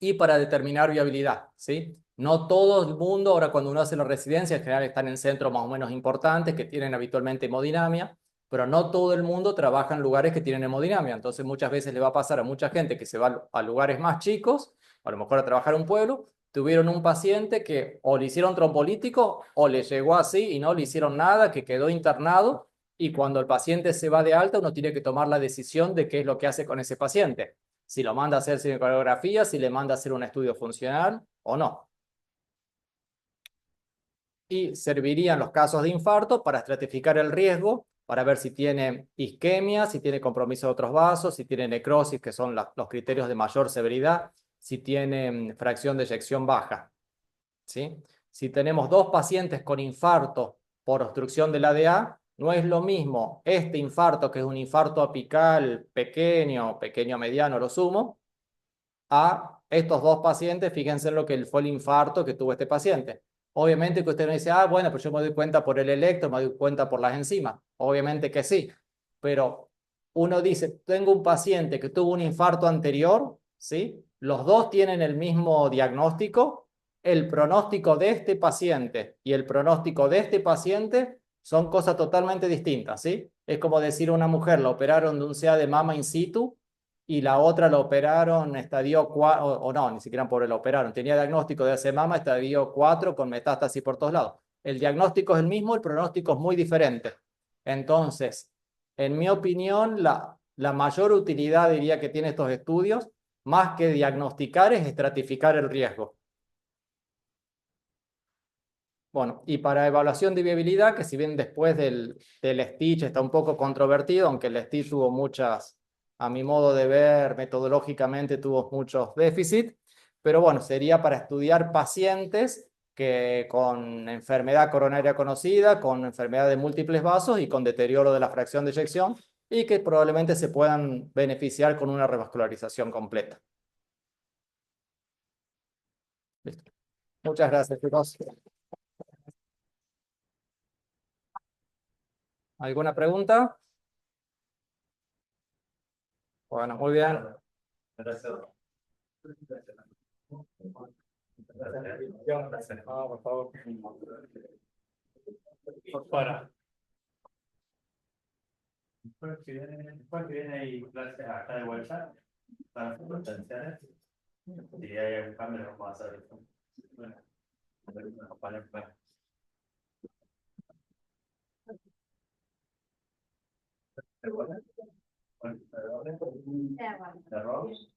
y para determinar viabilidad, ¿sí? No todo el mundo, ahora cuando uno hace la residencia, en general están en centros más o menos importantes que tienen habitualmente hemodinamia, pero no todo el mundo trabaja en lugares que tienen hemodinamia. Entonces muchas veces le va a pasar a mucha gente que se va a lugares más chicos, a lo mejor a trabajar en un pueblo, tuvieron un paciente que o le hicieron trombolítico o le llegó así y no le hicieron nada, que quedó internado, y cuando el paciente se va de alta uno tiene que tomar la decisión de qué es lo que hace con ese paciente. Si lo manda a hacer cinecoreografía, si le manda a hacer un estudio funcional o no. y serviría en los casos de infarto para estratificar el riesgo, para ver si tiene isquemia, si tiene compromiso de otros vasos, si tiene necrosis, que son los criterios de mayor severidad, si tiene fracción de eyección baja, ¿sí? Si tenemos dos pacientes con infarto por obstrucción del ADA, no es lo mismo este infarto, que es un infarto apical pequeño, pequeño mediano, lo sumo, a estos dos pacientes. Fíjense en lo que fue el infarto que tuvo este paciente. Obviamente que usted no dice, ah, bueno, pues yo me doy cuenta por el electro, me doy cuenta por las enzimas. Obviamente que sí, pero uno dice, tengo un paciente que tuvo un infarto anterior, ¿sí? Los dos tienen el mismo diagnóstico. El pronóstico de este paciente y el pronóstico de este paciente son cosas totalmente distintas, ¿sí? Es como decir a una mujer, la operaron de un CA de mama in situ y la otra la operaron estadio 4, o no, ni siquiera por la operaron, tenía diagnóstico de AC mama estadio 4 con metástasis por todos lados. El diagnóstico es el mismo, el pronóstico es muy diferente. Entonces, en mi opinión, la mayor utilidad, diría, que tiene estos estudios, más que diagnosticar, es estratificar el riesgo. Bueno, y para evaluación de viabilidad, que si bien después del STITCH está un poco controvertido, aunque el STITCH tuvo muchas, a mi modo de ver, metodológicamente tuvo muchos déficits, pero bueno, sería para estudiar pacientes que con enfermedad coronaria conocida, con enfermedad de múltiples vasos y con deterioro de la fracción de eyección, y que probablemente se puedan beneficiar con una revascularización completa. Listo. Muchas gracias, chicos. ¿Alguna pregunta? Bueno, muy bien.
Gracias.
Por favor.
Para. Después que viene hay clases acá de vuelta para hacer potenciales. Si hay algún cambio, lo vamos a hacer. Bueno, bueno, arroz.